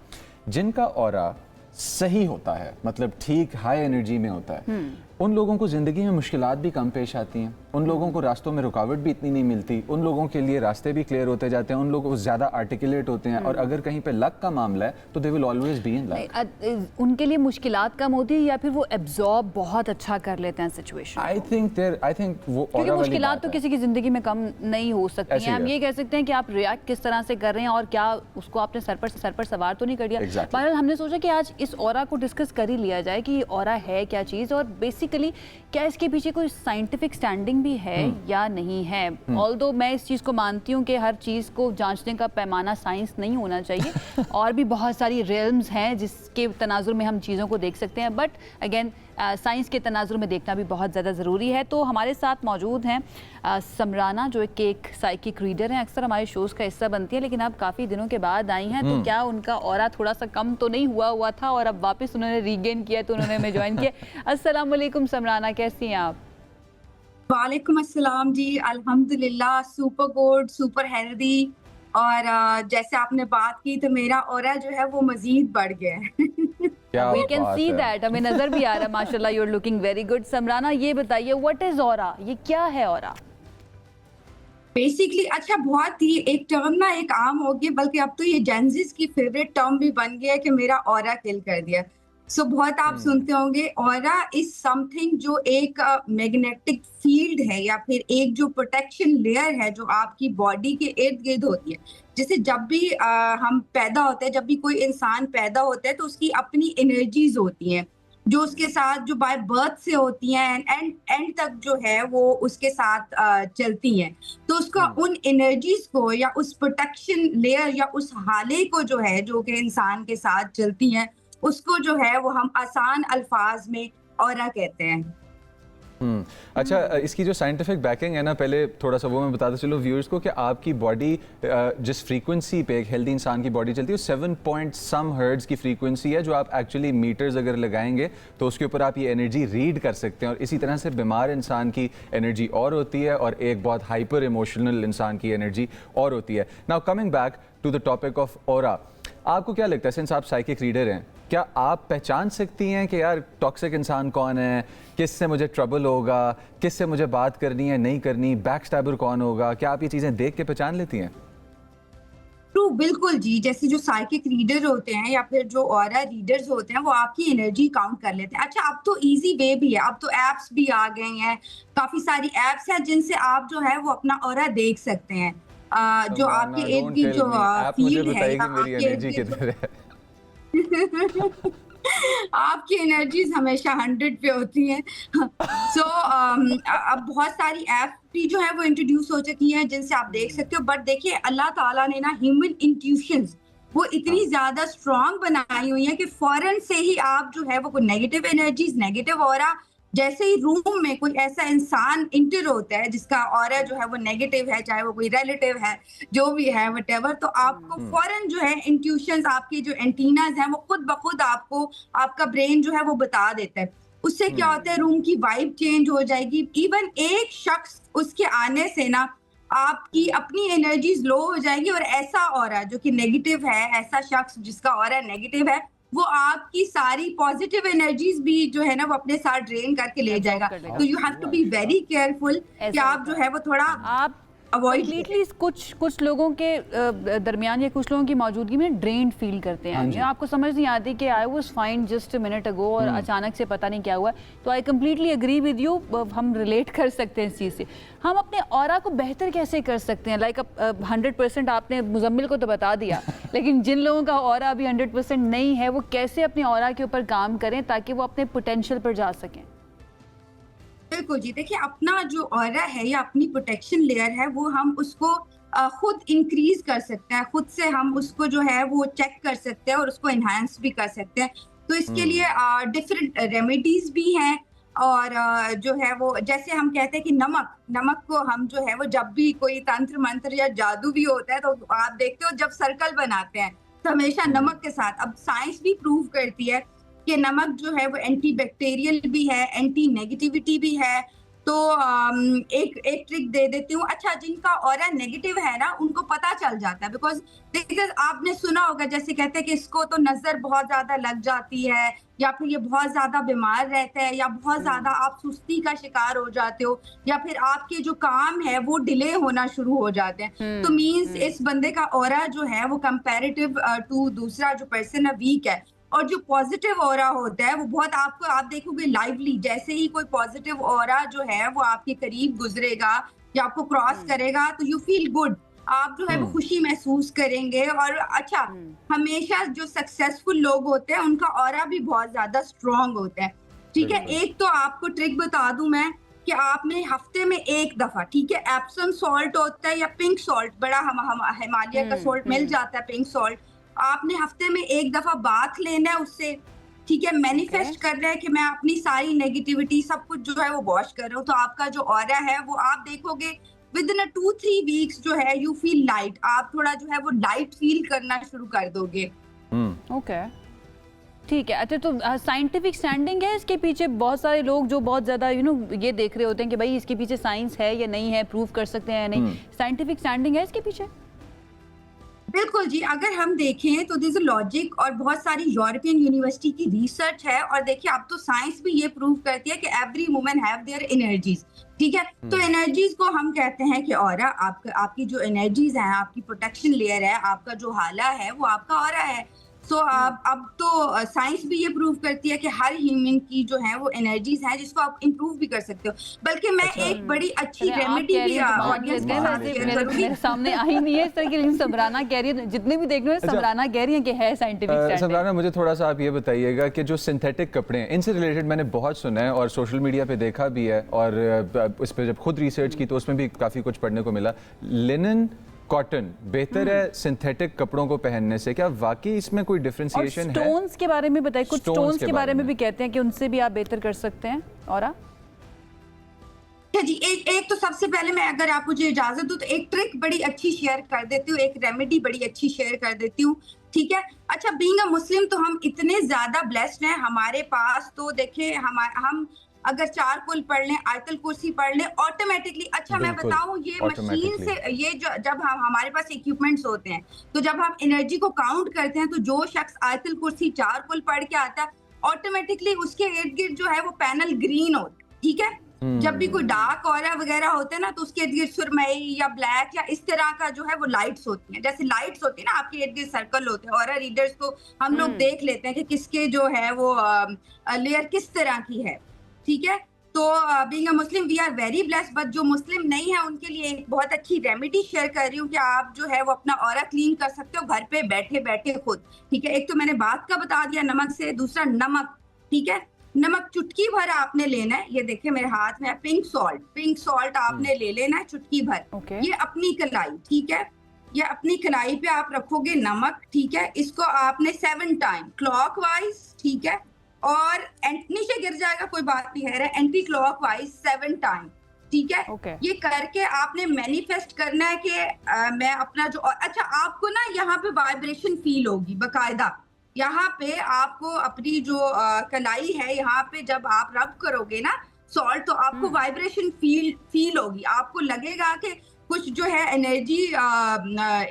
जिनका ऑरा सही होता है, मतलब ठीक हाई एनर्जी में होता है, उन लोगों को ज़िंदगी में मुश्किलात भी कम पेश आती हैं, उन लोगों को रास्तों में रुकावट भी इतनी नहीं मिलती, उन लोगों के लिए रास्ते भी क्लियर होते जाते हैं, उन लोगों को ज़्यादा आर्टिकुलेट होते हैं। और अगर कहीं पे लक का मामला है तो they will always be in luck. उनके लिए मुश्किलात कम होती है या फिर वो एब्जॉर्ब बहुत अच्छा कर लेते हैं सिचुएशन? आई थिंक वो, क्योंकि मुश्किलात तो किसी की ज़िंदगी में कम नहीं हो सकती हैं। हम ये कह सकते हैं कि आप रिएक्ट किस तरह से कर रहे हैं और क्या उसको आपने सर पर सवार तो नहीं कर दिया। बहरहाल हमने सोचा कि आज इस ऑरा को डिस्कस कर ही लिया जाए कि ऑरा है क्या चीज़, और बेसिकली क्या इसके पीछे कोई साइंटिफिक स्टैंडिंग भी है या नहीं है। ऑल्दो मैं इस चीज़ को मानती हूँ कि हर चीज़ को जांचने का पैमाना साइंस नहीं होना चाहिए और भी बहुत सारी रियल्म्स हैं जिसके तनाजुर में हम चीज़ों को देख सकते हैं, बट अगेन साइंस के तनाजुर में देखना भी बहुत ज़्यादा ज़रूरी है। तो हमारे साथ मौजूद हैं समराना, जो एक साइकिक रीडर हैं, अक्सर हमारे शोज़ का हिस्सा बनती है, लेकिन अब काफ़ी दिनों के बाद आई हैं। तो क्या उनका ऑरा थोड़ा सा कम तो नहीं हुआ था और अब वापस उन्होंने रीगेन किया तो उन्होंने हमें ज्वाइन किया। अस्सलाम वालेकुम समराना, कैसी हैं आप? वालेकुम अस्सलाम जी, अल्हम्दुलिल्लाह, सुपर गुड, सुपर हेल्दी। और जैसे आपने बात की तो मेरा ऑरा जो है वो मजीद बढ़ गया है। We can see that, हमें नजर भी आ रहा है माशाल्लाह। You are looking very good. Samrana, ये बताइए व्हाट इज ऑरा, ये क्या है ऑरा? बेसिकली अच्छा, बहुत ही एक टर्म ना एक आम हो गया, बल्कि अब तो ये जेंजिस की फेवरेट टर्म भी बन गया है कि मेरा ऑरा किल कर दिया। सो बहुत आप सुनते होंगे। ऑरा इज समथिंग जो एक मैग्नेटिक फील्ड है या फिर एक जो प्रोटेक्शन लेयर है जो आपकी बॉडी के इर्द गिर्द होती है। जैसे जब भी हम पैदा होते हैं, जब भी कोई इंसान पैदा होता है तो उसकी अपनी एनर्जीज होती हैं जो उसके साथ जो बाय बर्थ से होती हैं एंड तक जो है वो उसके साथ चलती हैं। तो उसका उन एनर्जीज को या उस प्रोटेक्शन लेयर या उस हाले को जो है जो कि इंसान के साथ चलती हैं, उसको जो है वो हम आसान अल्फाज में ऑरा कहते हैं। अच्छा, इसकी जो साइंटिफिक बैकिंग है ना, पहले थोड़ा सा वो मैं बताता चलूँ व्यूअर्स को कि आपकी बॉडी जिस फ्रीक्वेंसी पे एक हेल्दी इंसान की बॉडी चलती है 7 पॉइंट सम हर्ट्ज की फ्रीक्वेंसी है, जो आप एक्चुअली मीटर्स अगर लगाएंगे तो उसके ऊपर आप ये एनर्जी रीड कर सकते हैं। और इसी तरह से बीमार इंसान की एनर्जी और होती है और एक बहुत हाइपर इमोशनल इंसान की एनर्जी और होती है। Now coming back to the topic of aura, आपको क्या लगता है, सिंस आप साइकिक रीडर हैं, क्या आप पहचान सकती हैं कि यार टॉक्सिक इंसान कौन है, किससे मुझे ट्रबल होगा, किससे मुझे बात करनी है नहीं करनी, बैक स्टैबर कौन होगा? क्या आप ये चीज़ें देख के पहचान लेती हैं? ट्रू, बिल्कुल जी। जैसे जो साइकिक रीडर होते हैं या फिर जो ऑरा रीडर्स होते हैं वो आपकी एनर्जी काउंट कर लेते हैं। अच्छा, अब तो इजी वे भी है, अब तो एप्स भी आ गए हैं, काफी सारी एप्स हैं जिनसे आप जो है वो अपना ऑरा देख सकते हैं। जो आपके इर्द गिर्द जो फील्ड है, आपकी एनर्जीज हमेशा 100 पे होती हैं। सो अब बहुत सारी ऐप भी जो है वो इंट्रोड्यूस हो चुकी हैं जिनसे आप देख सकते हो, बट देखिए अल्लाह ताला ने ना ह्यूमन इंट्यूशंस वो इतनी ज्यादा स्ट्रांग बनाई हुई है कि फौरन से ही आप जो है वो कोई नेगेटिव एनर्जीज, नेगेटिव ऑरा, जैसे ही रूम में कोई ऐसा इंसान इंटर होता है जिसका ऑरा जो है वो नेगेटिव है, चाहे वो कोई रिलेटिव है, जो भी है व्हाटएवर, तो आपको फौरन जो है इंट्यूशंस, आपके जो एंटीनाज हैं वो खुद ब खुद आपको, आपका ब्रेन जो है वो बता देता है। उससे क्या होता है, रूम की वाइब चेंज हो जाएगी। इवन एक शख्स उसके आने से ना आपकी अपनी एनर्जीज लो हो जाएगी, और ऐसा ऑरा जो कि नेगेटिव है, ऐसा शख्स जिसका ऑरा नेगेटिव है, वो आपकी सारी पॉजिटिव एनर्जीज भी जो है ना वो अपने साथ ड्रेन करके ले जाएगा। तो you have to be very careful कि आप जो है वो थोड़ा आप अवॉइड कंप्लीटली कुछ लोगों के दरमियान या कुछ लोगों की मौजूदगी में ड्रेन फील करते हैं। या आपको समझ नहीं आती कि I was fine just a minute ago और अचानक से पता नहीं क्या हुआ। तो I completely agree with you, हम रिलेट कर सकते हैं इस चीज़ से। हम अपने ऑरा को बेहतर कैसे कर सकते हैं? लाइक 100% आपने मुजम्मिल को तो बता दिया, लेकिन जिन लोगों का ऑरा अभी 100% नहीं है, वो कैसे अपने ऑरा के ऊपर काम करें ताकि वो अपने पोटेंशियल पर जा सकें? बिल्कुल जी, देखिए अपना जो ऑरा है या अपनी प्रोटेक्शन लेयर है वो हम उसको खुद इंक्रीज कर सकते हैं, खुद से हम उसको जो है वो चेक कर सकते हैं और उसको एनहांस भी कर सकते हैं। तो इसके लिए डिफरेंट रेमेडीज भी हैं, और जो है वो जैसे हम कहते हैं कि नमक को हम जो है वो जब भी कोई तंत्र मंत्र या जादू भी होता है तो आप देखते हो जब सर्कल बनाते हैं तो हमेशा नमक के साथ, अब साइंस भी प्रूव करती है कि नमक जो है वो एंटी बैक्टीरियल भी है, एंटी नेगेटिविटी भी है। तो एक ट्रिक दे देती हूँ। अच्छा, जिनका ऑरा नेगेटिव है ना उनको पता चल जाता है, बिकॉज आपने सुना होगा जैसे कहते हैं कि इसको तो नजर बहुत ज्यादा लग जाती है, या फिर ये बहुत ज्यादा बीमार रहता है, या बहुत ज्यादा आप सुस्ती का शिकार हो जाते हो, या फिर आपके जो काम है वो डिले होना शुरू हो जाते हैं। तो मीन्स इस बंदे का ऑरा जो है वो कंपैरेटिव टू दूसरा जो पर्सन है वीक है। और जो पॉजिटिव ऑरा होता है वो बहुत, आपको आप देखोगे लाइवली, जैसे ही कोई पॉजिटिव ऑरा जो है वो आपके करीब गुजरेगा या आपको क्रॉस करेगा तो यू फील गुड, आप जो है वो खुशी महसूस करेंगे। और अच्छा, हमेशा जो सक्सेसफुल लोग होते हैं उनका ऑरा भी बहुत ज्यादा स्ट्रॉन्ग होता है। ठीक है, एक तो आपको ट्रिक बता दूं मैं कि आपने हफ्ते में एक दफा, ठीक है, एप्सम सॉल्ट होता है या पिंक सॉल्ट, बड़ा हिमालय का सॉल्ट मिल जाता है, पिंक सॉल्ट, आपने हफ्ते में एक दफा बाथ लेना है उससे। ठीक है, मैनिफेस्ट कर रहा है कि मैं अपनी सारी नेगेटिविटी सब कुछ जो है वो वॉश कर रहा हूँ, तो आपका जो ऑरा है वो आप देखोगे विद इन 2-3 वीक्स जो है यू फील लाइट, आप थोड़ा जो है वो लाइट फील करना शुरू कर दोगे। ओके, ठीक है। अच्छा, तो साइंटिफिक स्टैंडिंग है इसके पीछे? बहुत सारे लोग जो बहुत ज़्यादा ये देख रहे होते हैं कि भाई इसके पीछे साइंस है या नहीं है, प्रूव कर सकते हैं या नहीं, साइंटिफिक स्टैंडिंग है इसके पीछे? बिल्कुल जी, अगर हम देखें तो दिस लॉजिक, और बहुत सारी यूरोपियन यूनिवर्सिटी की रिसर्च है, और देखिए अब तो साइंस भी ये प्रूव करती है कि every woman have their energies. ठीक है, तो एनर्जीज को हम कहते हैं कि ऑरा, आपकी जो एनर्जीज हैं, आपकी प्रोटेक्शन लेयर है, आपका जो हाला है वो आपका ऑरा है। सो अब तो साइंस भी ये प्रूव करती है कि हर ह्यूमन की जो है वो एनर्जीज हैं जिसको आप इंप्रूव भी कर सकते हो। बल्कि मैं एक बड़ी अच्छी रेमेडी भी ऑडियंस के साथ शेयर करूंगी। मेरे सामने आई नहीं है इस तरह की, लेकिन समराना कह रही है, जितने भी देख रहे हैं समराना कह रही है कि है साइंटिफिक स्टैंडिंग। समराना, मुझे थोड़ा सा आप ये बताइएगा कि जो सिंथेटिक कपड़े हैं, इनसे रिलेटेड मैंने बहुत सुना है और सोशल मीडिया पे देखा भी है, और इस पर जब खुद रिसर्च की तो उसमें भी काफ़ी कुछ पढ़ने को मिला। लिनन, कॉटन बेहतर है सिंथेटिक कपड़ों को पहनने से? क्या वाकई इसमें कोई डिफरेंशिएशन है? स्टोन्स के बारे में बताइए, कुछ स्टोन्स के बारे में भी कहते हैं कि उनसे भी आप बेहतर कर सकते हैं ऑरा। जी, एक तो सबसे पहले मैं, अगर आप मुझे इजाजत दो, तो एक ट्रिक बड़ी अच्छी शेयर कर देती हूँ, एक रेमेडी बड़ी अच्छी शेयर कर देती हूँ। ठीक है, अच्छा, बीइंग अ मुस्लिम तो हम इतने ज्यादा ब्लेस्ड हैं, हमारे पास तो देखिए हम अगर 4 कुल पढ़ लें, आयतल कुर्सी पढ़ लें ऑटोमेटिकली। अच्छा, मैं बताऊं, ये मशीन से, ये जब हमारे पास इक्विपमेंट्स होते हैं तो जब हम एनर्जी को काउंट करते हैं तो जो शख्स आयतल कुर्सी 4 कुल पढ़ के आता है ऑटोमेटिकली उसके इर्द गिर्द जो है वो पैनल ग्रीन होता है। ठीक है, जब भी कोई डार्क ऑरा वगैरह होता है ना तो उसके इर्द गिर्द सुरमई या ब्लैक या इस तरह का जो है वो लाइट्स होती हैं। जैसे लाइट्स होती है ना, आपके इर्द गिर्द सर्कल होते हैं, ऑरा रीडर्स को हम लोग देख लेते हैं कि किसके जो है वो लेयर किस तरह की है। ठीक है, तो being a Muslim we are very blessed, but जो मुस्लिम नहीं है उनके लिए एक बहुत अच्छी रेमेडी शेयर कर रही हूँ कि आप जो है वो अपना ऑरा क्लीन कर सकते हो घर पे बैठे बैठे खुद। ठीक है, एक तो मैंने बात का बता दिया नमक से, दूसरा नमक। ठीक है, नमक चुटकी भर आपने लेना है, ये देखिए मेरे हाथ में है पिंक सॉल्ट आपने ले लेना है चुटकी भर। Okay. ये अपनी कलाई, ठीक है, ये अपनी कलाई पे आप रखोगे नमक। ठीक है, इसको आपने 7 टाइम क्लॉकवाइज, ठीक है, और नीचे गिर जाएगा कोई बात नहीं है, एंटी क्लॉकवाइज 7 टाइम। ठीक है, Okay. ये करके आपने मैनिफेस्ट करना है कि मैं अपना जो, अच्छा आपको ना यहाँ पे वाइब्रेशन फील होगी बकायदा। यहाँ पे आपको अपनी जो कलाई है यहाँ पे जब आप रब करोगे ना सॉल्ट, तो आपको वाइब्रेशन फील होगी, आपको लगेगा कि कुछ जो है एनर्जी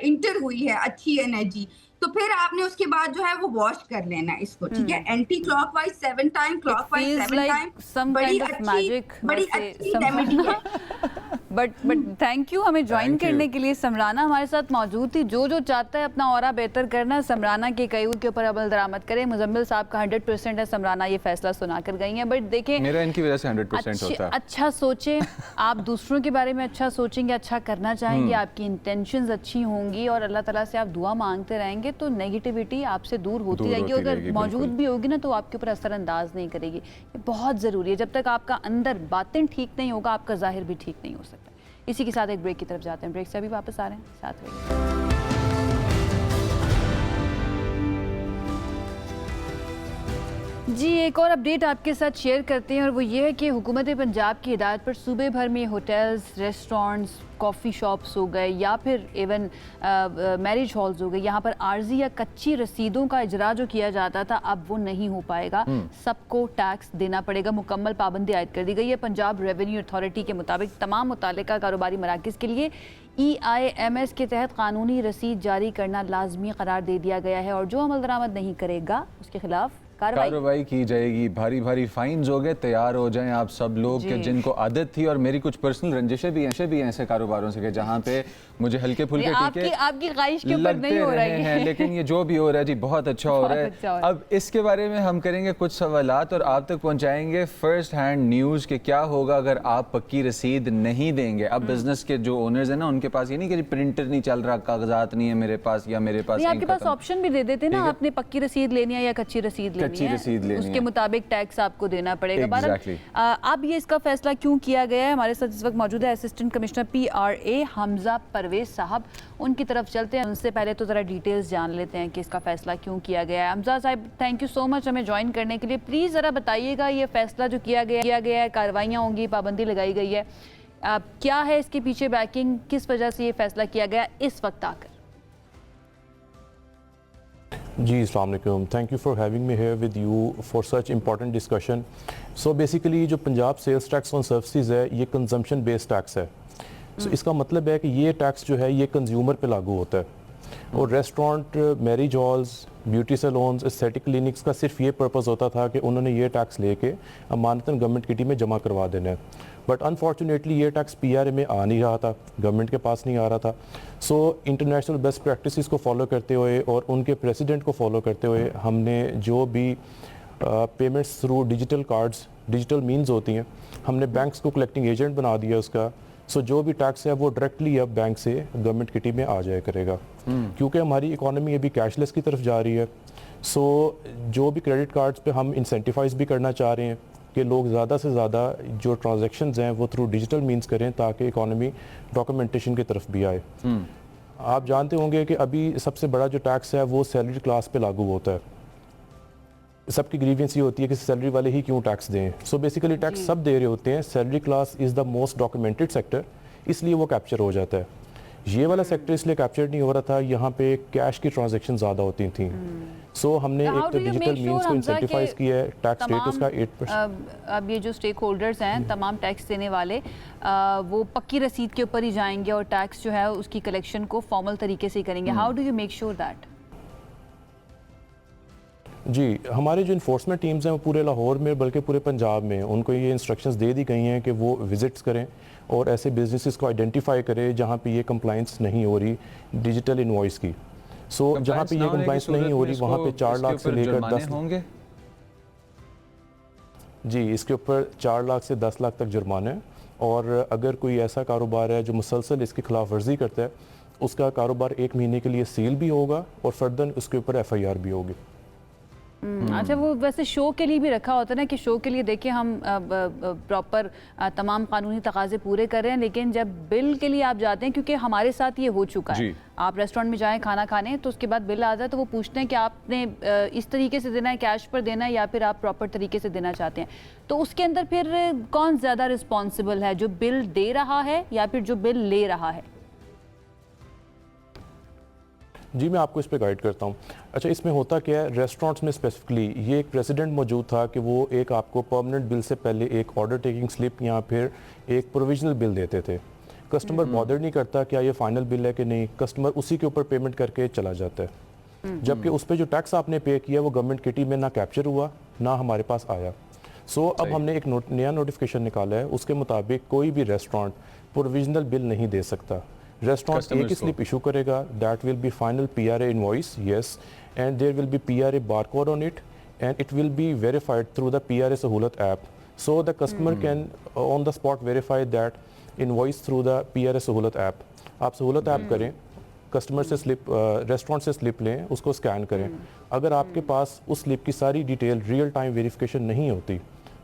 इंटर हुई है, अच्छी एनर्जी। तो फिर आपने उसके बाद जो है वो वॉश कर लेना है इसको। ठीक है, anti clockwise 7 time, clockwise 7 time. बड़ी अच्छी रेमेडी है। बट थैंक यू हमें ज्वाइन करने के लिए। समराना हमारे साथ मौजूद थी। जो चाहता है अपना ऑरा बेहतर करना, समराना के कयूर के ऊपर अमल दरामद करें। मुजम्मिल साहब का 100% है, समराना ये फैसला सुना कर गई हैं। बट देखें, मेरा इनकी वजह से 100% होता है। अच्छा सोचें, आप दूसरों के बारे में अच्छा सोचेंगे, अच्छा करना चाहेंगे, आपकी इंटेंशंस अच्छी होंगी और अल्लाह ताला से आप दुआ मांगते रहेंगे तो नेगेटिविटी आपसे दूर होती रहेगी। अगर मौजूद भी होगी ना तो आपके ऊपर असरअंदाज नहीं करेगी। ये बहुत ज़रूरी है। जब तक आपका अंदर बातिन ठीक नहीं होगा, आपका ज़ाहिर भी ठीक नहीं हो सकता। इसी के साथ एक ब्रेक की तरफ जाते हैं। ब्रेक से अभी वापस आ रहे हैं, साथ रहिए। जी, एक और अपडेट आपके साथ शेयर करते हैं और वो ये है कि हुकूमत पंजाब की हिदायत पर सूबे भर में होटल्स, रेस्टोरेंट्स, कॉफ़ी शॉप्स हो गए या फिर इवन मैरिज हॉल्स हो गए, यहाँ पर आर्जी या कच्ची रसीदों का इजरा जो किया जाता था अब वो नहीं हो पाएगा। सबको टैक्स देना पड़ेगा। मुकम्मल पाबंदी आयद कर दी गई है। पंजाब रेवेन्यू अथॉरिटी के मुताबिक तमाम मुतालिका कारोबारी मराकज़ के लिए EIMS के तहत कानूनी रसीद जारी करना लाजमी करार दे दिया गया है और जो अमल दरामद नहीं करेगा उसके खिलाफ कार्रवाई की जाएगी। भारी भारी फाइन्स हो गए। तैयार हो जाएं आप सब लोग कि जिनको आदत थी, और मेरी कुछ पर्सनल रंजिशें भी हैं ऐसे कारोबारों से कि जहाँ पे मुझे हल्के फुल्के टीके आपकी ख्वाहिश के ऊपर नहीं हो रही है, लेकिन ये जो भी हो रहा है जी बहुत अच्छा हो रहा है। अब इसके बारे में हम करेंगे कुछ सवालात और आप तक पहुँचाएंगे फर्स्ट हैंड न्यूज़ कि क्या होगा अगर आप पक्की रसीद नहीं देंगे। अब बिजनेस के जो ओनर्स हैं ना, उनके पास ये नहीं कि प्रिंटर नहीं चल रहा, कागजात नहीं है मेरे पास, या मेरे पास आपके पास ऑप्शन भी दे देते ना, आपने पक्की रसीद लेनी है या कच्ची रसीद लेनी है, उसके मुताबिक टैक्स आपको देना पड़ेगा। अब ये इसका फैसला क्यों किया गया है, हमारे साथ इस वक्त मौजूद है assistant commissioner PRA Hamza Parvez साहब। उनकी तरफ चलते हैं। उनसे पहले तो ज़रा डिटेल्स जान लेते हैं कि इसका फैसला क्यों किया गया है। हमजा साहब, थैंक यू सो मच हमें ज्वाइन करने के लिए। प्लीज़ ज़रा बताइएगा ये फैसला जो किया गया है, कार्रवाइयाँ होंगी, पाबंदी लगाई गई है, क्या है इसके पीछे बैकिंग, किस वजह से ये फैसला किया गया इस वक्त आकर? जी, अस्सलाम वालेकुम। Thank you for having me here with you for such important discussion. So basically जो Punjab sales tax on services है, ये कंजम्पशन बेस्ड टैक्स है। सो इसका मतलब है कि ये टैक्स जो है ये कंज्यूमर पे लागू होता है। और restaurant, marriage halls, beauty saloons, aesthetic clinics का सिर्फ ये पर्पस होता था कि उन्होंने ये टैक्स लेके अमानतन गवर्नमेंट किटी में जमा करवा देना है। बट अनफॉर्चुनेटली ये टैक्स PRA में आ नहीं रहा था, गवर्नमेंट के पास नहीं आ रहा था। सो इंटरनेशनल बेस्ट प्रैक्टिसेस को फॉलो करते हुए और उनके प्रेसिडेंट को फॉलो करते हुए हमने जो भी payments through digital cards, digital means होती हैं, हमने बैंक्स को कलेक्टिंग एजेंट बना दिया उसका। सो जो भी टैक्स है वो डायरेक्टली अब बैंक से गवर्नमेंट किटी में आ जाया करेगा। क्योंकि हमारी इकोनॉमी अभी कैशलेस की तरफ जा रही है। सो जो भी क्रेडिट कार्ड्स पे हम इंसेंटिवाइज भी करना चाह रहे हैं कि लोग ज़्यादा से ज़्यादा जो ट्रांजैक्शंस हैं वो थ्रू डिजिटल मीन्स करें ताकि इकोनॉमी डॉक्यूमेंटेशन की तरफ भी आए। आप जानते होंगे कि अभी सबसे बड़ा जो टैक्स है वो सैलरी क्लास पे लागू होता है। सबकी ग्रीवेंस ये होती है कि सैलरी वाले ही क्यों टैक्स दें। सो बेसिकली टैक्स सब दे रहे होते हैं। Salary class is the most documented sector, इसलिए वो कैप्चर हो जाता है। ये वाला सेक्टर इसलिए कैप्चर नहीं हो रहा था, यहाँ पे कैश की ट्रांजैक्शन ज़्यादा होती थी। सो हमने एक तो डिजिटल मीन्स को इंसेंटिवाइज किया है। टैक्स रेट उसका 8%। अब ये जो स्टेक होल्डर्स हैं, तमाम टैक्स देने वाले, वो पक्की रसीद के ऊपर ही जाएंगे और टैक्स जो है उसकी कलेक्शन को फॉर्मल तरीके से करेंगे। How do you make sure that? जी, हमारे जो इन्फोर्समेंट टीम्स हैं वो पूरे लाहौर में बल्कि पूरे पंजाब में उनको ये इंस्ट्रक्शंस दे दी गई हैं कि वो विजिट्स करें और ऐसे बिजनेसेस को आइडेंटिफाई करें जहाँ पे ये कंप्लाइंस नहीं हो रही डिजिटल इनवॉइस की। सो जहाँ पे ये कंप्लाइंस नहीं हो रही वहाँ पे 4 लाख से लेकर 10 होंगे। जी, इसके ऊपर 4 लाख से 10 लाख तक जुर्माना है, और अगर कोई ऐसा कारोबार है जो मुसलसल इसकी खिलाफ वर्जी करता है, उसका कारोबार 1 महीने के लिए सील भी होगा और फर्दर उसके ऊपर FIR भी होगी। अच्छा, वो वैसे शो के लिए भी रखा होता है ना कि शो के लिए देखिए हम प्रॉपर तमाम कानूनी तकाजे पूरे कर रहे हैं, लेकिन जब बिल के लिए आप जाते हैं, क्योंकि हमारे साथ ये हो चुका है, आप रेस्टोरेंट में जाएं खाना खाने, तो उसके बाद बिल आ जाए तो वो पूछते हैं कि आपने इस तरीके से देना है, कैश पर देना है, या फिर आप प्रॉपर तरीके से देना चाहते हैं। तो उसके अंदर फिर कौन ज़्यादा रिस्पॉन्सिबल है, जो बिल दे रहा है या फिर जो बिल ले रहा है? जी, मैं आपको इस पे गाइड करता हूँ। अच्छा, इसमें होता क्या है, रेस्टोरेंट्स में स्पेसिफिकली ये एक प्रेसिडेंट मौजूद था कि वो एक आपको परमानेंट बिल से पहले एक ऑर्डर टेकिंग स्लिप या फिर एक प्रोविजनल बिल देते थे। कस्टमर बॉदर नहीं करता क्या ये फाइनल बिल है कि नहीं, कस्टमर उसी के ऊपर पेमेंट करके चला जाता है। जबकि उस पर जो टैक्स आपने पे किया वो गवर्नमेंट किटी में ना कैप्चर हुआ, ना हमारे पास आया। सो अब हमने एक नया नोटिफिकेशन निकाला है, उसके मुताबिक कोई भी रेस्टोरेंट प्रोविजनल बिल नहीं दे सकता। रेस्टोरेंट एक ही स्लिप इशू करेगा, that will be final PRA invoice, yes, and there will be PRA barcode on it, and it will be verified through the PRA Sahulat app, so the customer can on the spot verify that invoice through the PRA Sahulat app. आप Sahulat app करें, customer से slip, restaurant से slip लें, उसको scan करें। अगर आपके पास उस स्लिप की सारी डिटेल रियल टाइम वेरिफिकेशन नहीं होती,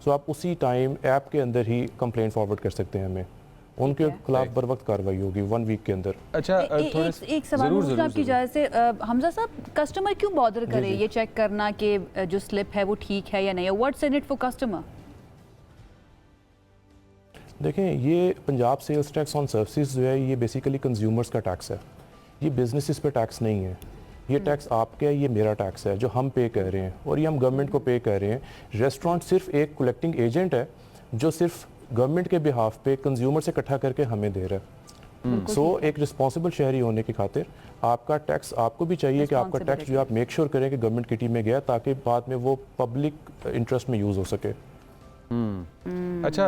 सो आप उसी टाइम ऐप के अंदर ही कंप्लेंट फॉरवर्ड कर सकते हैं हमें, उनके खिलाफ बर वक्त कार्रवाई होगी 1 वीक के अंदर। अच्छा, एक सवाल पूछना आपकी इजाज़त से, हमजा साहब, कस्टमर क्यों बॉदर करे ये चेक करना कि जो स्लिप है वो ठीक है या नहीं है? What's in it for customer? देखें, ये Punjab sales tax on services जो है, ये बेसिकली कंज्यूमर्स का टैक्स है, ये बिजनेसेस पे टैक्स नहीं है। ये टैक्स आपका है, ये मेरा टैक्स है जो हम पे कर रहे हैं, और ये हम गवर्नमेंट को पे कर रहे हैं। रेस्टोरेंट सिर्फ एक कलेक्टिंग एजेंट है जो सिर्फ गवर्नमेंट के बिहाफ पे कंज्यूमर से इकट्ठा करके हमें दे रहा है। सो एक रिस्पॉन्सिबल शहरी होने की खातिर आपका टैक्स आपको भी चाहिए कि आपका टैक्स जो आप मेक श्योर करें कि गवर्नमेंट किटी में गया, ताकि बाद में वो पब्लिक इंटरेस्ट में यूज़ हो सके। अच्छा,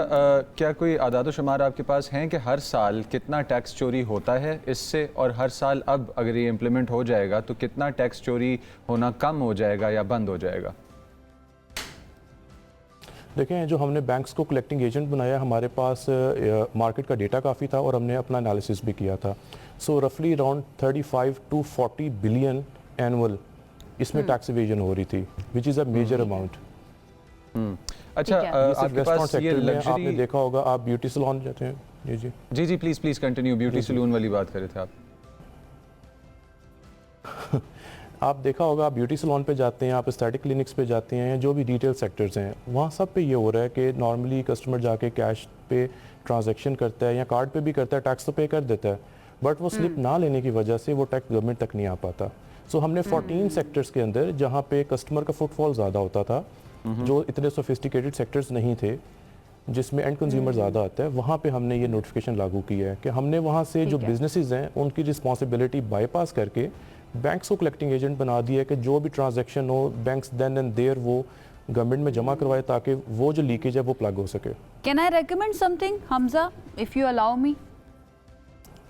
क्या कोई आदाद व शुमार आपके पास हैं कि हर साल कितना टैक्स चोरी होता है इससे, और हर साल अब अगर ये इम्प्लीमेंट हो जाएगा तो कितना टैक्स चोरी होना कम हो जाएगा या बंद हो जाएगा? देखें, जो हमने बैंक्स को कलेक्टिंग एजेंट बनाया, हमारे पास मार्केट का डेटा काफ़ी था और हमने अपना एनालिसिस भी किया था। सो रफली अराउंड 35 to 40 बिलियन एनुअल इसमें टैक्स इवेजन हो रही थी, which is a major amount. अच्छा, आपके पास ये लग्जरी, आपने देखा होगा, आप ब्यूटी सैलून जाते हैं? जी जी जी जी, प्लीज़ कंटिन्यू, ब्यूटी सैलून वाली बात कर रहे थे आप। आप देखा होगा, आप ब्यूटी सैलून पे जाते हैं, आप एस्थेटिक क्लिनिक्स पे जाते हैं, जो भी रिटेल सेक्टर्स हैं, वहाँ सब पे ये हो रहा है कि नॉर्मली कस्टमर जाके कैश पे ट्रांजैक्शन करता है या कार्ड पे भी करता है, टैक्स तो पे कर देता है, बट वो स्लिप ना लेने की वजह से वो टैक्स गवर्नमेंट तक नहीं आ पाता। सो हमने 14 सेक्टर्स के अंदर, जहाँ पे कस्टमर का फुटफॉल ज़्यादा होता था, जो इतने सोफिस्टिकेटेड सेक्टर्स नहीं थे, जिसमें एंड कंज्यूमर ज़्यादा आता है, वहाँ पे हमने ये नोटिफिकेशन लागू किया है कि हमने वहाँ से जो बिजनेसेस हैं उनकी रिस्पॉन्सिबिलिटी बाईपास करके बैंक्स को कलेक्टिंग एजेंट बना दिया है कि जो भी ट्रांजैक्शन हो, बैंक्स देन एंड देयर वो गवर्नमेंट में जमा करवाए, ताकि वो जो लीकेज है वो प्लग हो सके। Can I recommend something, Hamza, if you allow me?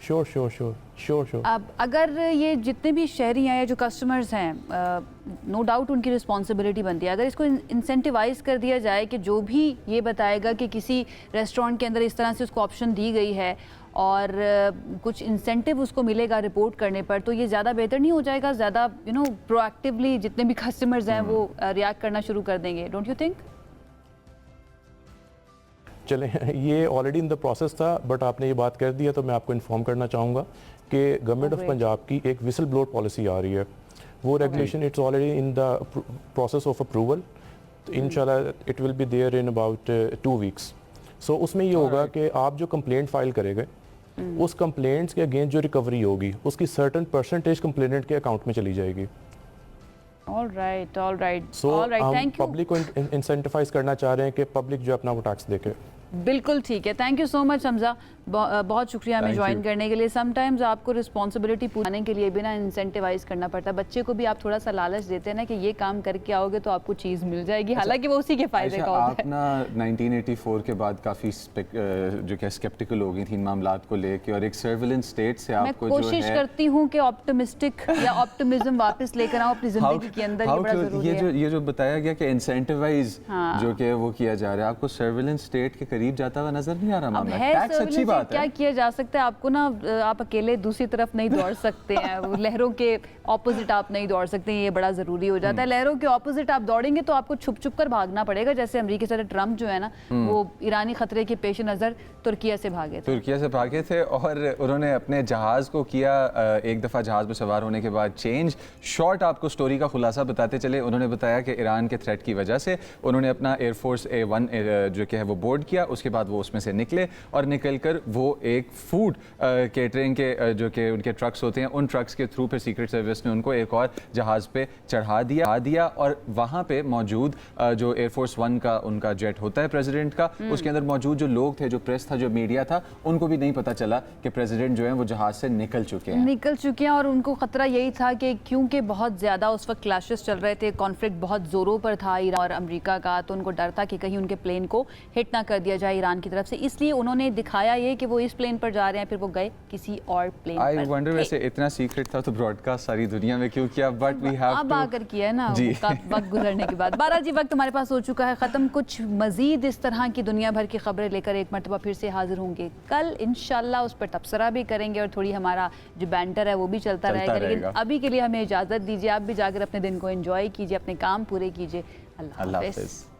Sure. अब अगर ये जितने भी शहरी हैं या जो कस्टमर्स हैं, नो डाउट उनकी रिस्पॉन्सिबिलिटी बनती है, अगर इसको इंसेंटिवाइज कर दिया जाए कि जो भी ये बताएगा कि किसी रेस्टोरेंट के अंदर इस तरह से उसको ऑप्शन दी गई है और कुछ इंसेंटिव उसको मिलेगा रिपोर्ट करने पर, तो ये ज़्यादा बेहतर नहीं हो जाएगा? ज़्यादा प्रोएक्टिवली जितने भी कस्टमर्स हैं वो रिएक्ट करना शुरू कर देंगे, डोंट यू थिंक? चलें, ये ऑलरेडी इन द प्रोसेस था, बट आपने ये बात कर दिया तो मैं आपको इन्फॉर्म करना चाहूँगा कि गवर्नमेंट ऑफ पंजाब की एक विसल ब्लोअर पॉलिसी आ रही है। वो regulation it's already in the process of approval, इंशाल्लाह it will be there in about 2 weeks. सो उसमें ये होगा कि आप जो कंप्लेंट फाइल करेंगे, उस कंप्लेंट्स के अगेंस्ट जो रिकवरी होगी उसकी सर्टेन परसेंटेज कंप्लेनेंट के अकाउंट में चली जाएगी। ऑल राइट, सो हम थैंक यू। पब्लिक को इंसेंटिवाइज करना चाह रहे हैं कि पब्लिक जो अपना वो टैक्स देखे। बिल्कुल ठीक है। Thank you so much Hamza, बहुत शुक्रिया हमें Thank ज्वाइन you. करने के लिए। समटाइम्स आपको रिस्पॉन्सिबिलिटी पूछने के लिए भी ना इंसेंटिवाइज करना पड़ता है। बच्चे को भी आप थोड़ा सा लालच देते हैं ना कि ये काम करके आओगे तो आपको चीज़ मिल जाएगी, हालांकि वो उसी के फायदे अच्छा, का होता आप है। ना 1984 के बाद काफ़ी जो क्या स्केप्टिकल हो गई थी इन मामलात को लेके, और एक सर्विलेंस स्टेट से मैं आपको जो कोशिश है करती हूँ कि ऑप्टिमिस्टिक या ऑप्टिमिज्म वापस लेकर आऊँ अपनी जिंदगी के अंदर, ये बड़ा जरूरी है। ये जो बताया गया कि इंसेंटिवाइज हाँ। जो कि वो किया जा रहा है, आपको सर्विलेंस स्टेट के करीब जाता हुआ नजर नहीं आ रहा अब मामला। है टैक्स अच्छी surveillance बात क्या है। किया जा सकता है, आपको ना आप अकेले दूसरी तरफ नहीं दौड़ सकते हैं, वो लहरों के ऑपोजिट आप नहीं दौड़ सकते हैं, ये बड़ा ज़रूरी हो जाता है। लहरों के ऑपोजिट आप दौड़ेंगे तो आपको छुप छुप कर भागना पड़ेगा, जैसे अमेरिकी सदर ट्रंप जो है ना वो ईरानी खतरे के पेश नज़र तुर्किया से भागे थे। तुर्किया से भागे थे और उन्होंने अपने जहाज़ को किया एक दफ़ा जहाज़ में सवार होने के बाद चेंज। शॉर्ट आपको स्टोरी का खुलासा बताते चले, उन्होंने बताया कि ईरान के थ्रेट की वजह से उन्होंने अपना एयरफोर्स A1 जो कि है वो बोर्ड किया, उसके बाद वो उसमें से निकले और निकल कर वो एक फूड केटरिंग के जो कि उनके ट्रक्स होते हैं, उन ट्रक्स के थ्रू फिर सीक्रेट सर्विस ने उनको एक और जहाज़ पे चढ़ा दिया और वहाँ पे मौजूद जो एयरफोर्स 1 का उनका जेट होता है प्रेसिडेंट का, उसके अंदर मौजूद जो लोग थे, जो प्रेस था, जो मीडिया था, उनको भी नहीं पता चला कि प्रेसिडेंट जो है वो जहाज़ से निकल चुके हैं और उनको खतरा यही था कि क्योंकि बहुत ज़्यादा उस वक्त क्लैशेस चल रहे थे, कॉन्फ्लिक्ट बहुत ज़ोरों पर था ईरान और अमेरिका का, तो उनको डर था कि कहीं उनके प्लेन को हिट ना कर दिया जाए ईरान की तरफ से, इसलिए उन्होंने दिखाया ये कि वो इस प्लेन पर जा रहे हैं, फिर वो गए किसी और प्लेन पर। आई वंडर वैसे इतना सीक्रेट था तो ब्रॉडकास्ट सारी दुनिया में क्यों किया, बट वी हैव अब टू आकर किया है ना जी। वक्त गुजरने के बाद। 12 जी वक्त हमारे पास हो चुका है ख़त्म। कुछ मजीद इस तरह की दुनिया भर की खबरें लेकर एक मरतबा फिर से हाजिर होंगे कल इंशाल्लाह, उस पर तबसरा भी करेंगे और थोड़ी हमारा जो बैंटर है वो भी चलता रहेगा। लेकिन अभी के लिए हमें इजाज़त दीजिए, आप भी जाकर अपने दिन को एंजॉय कीजिए, अपने काम पूरे कीजिए। अल्लाह हाफ़िज़।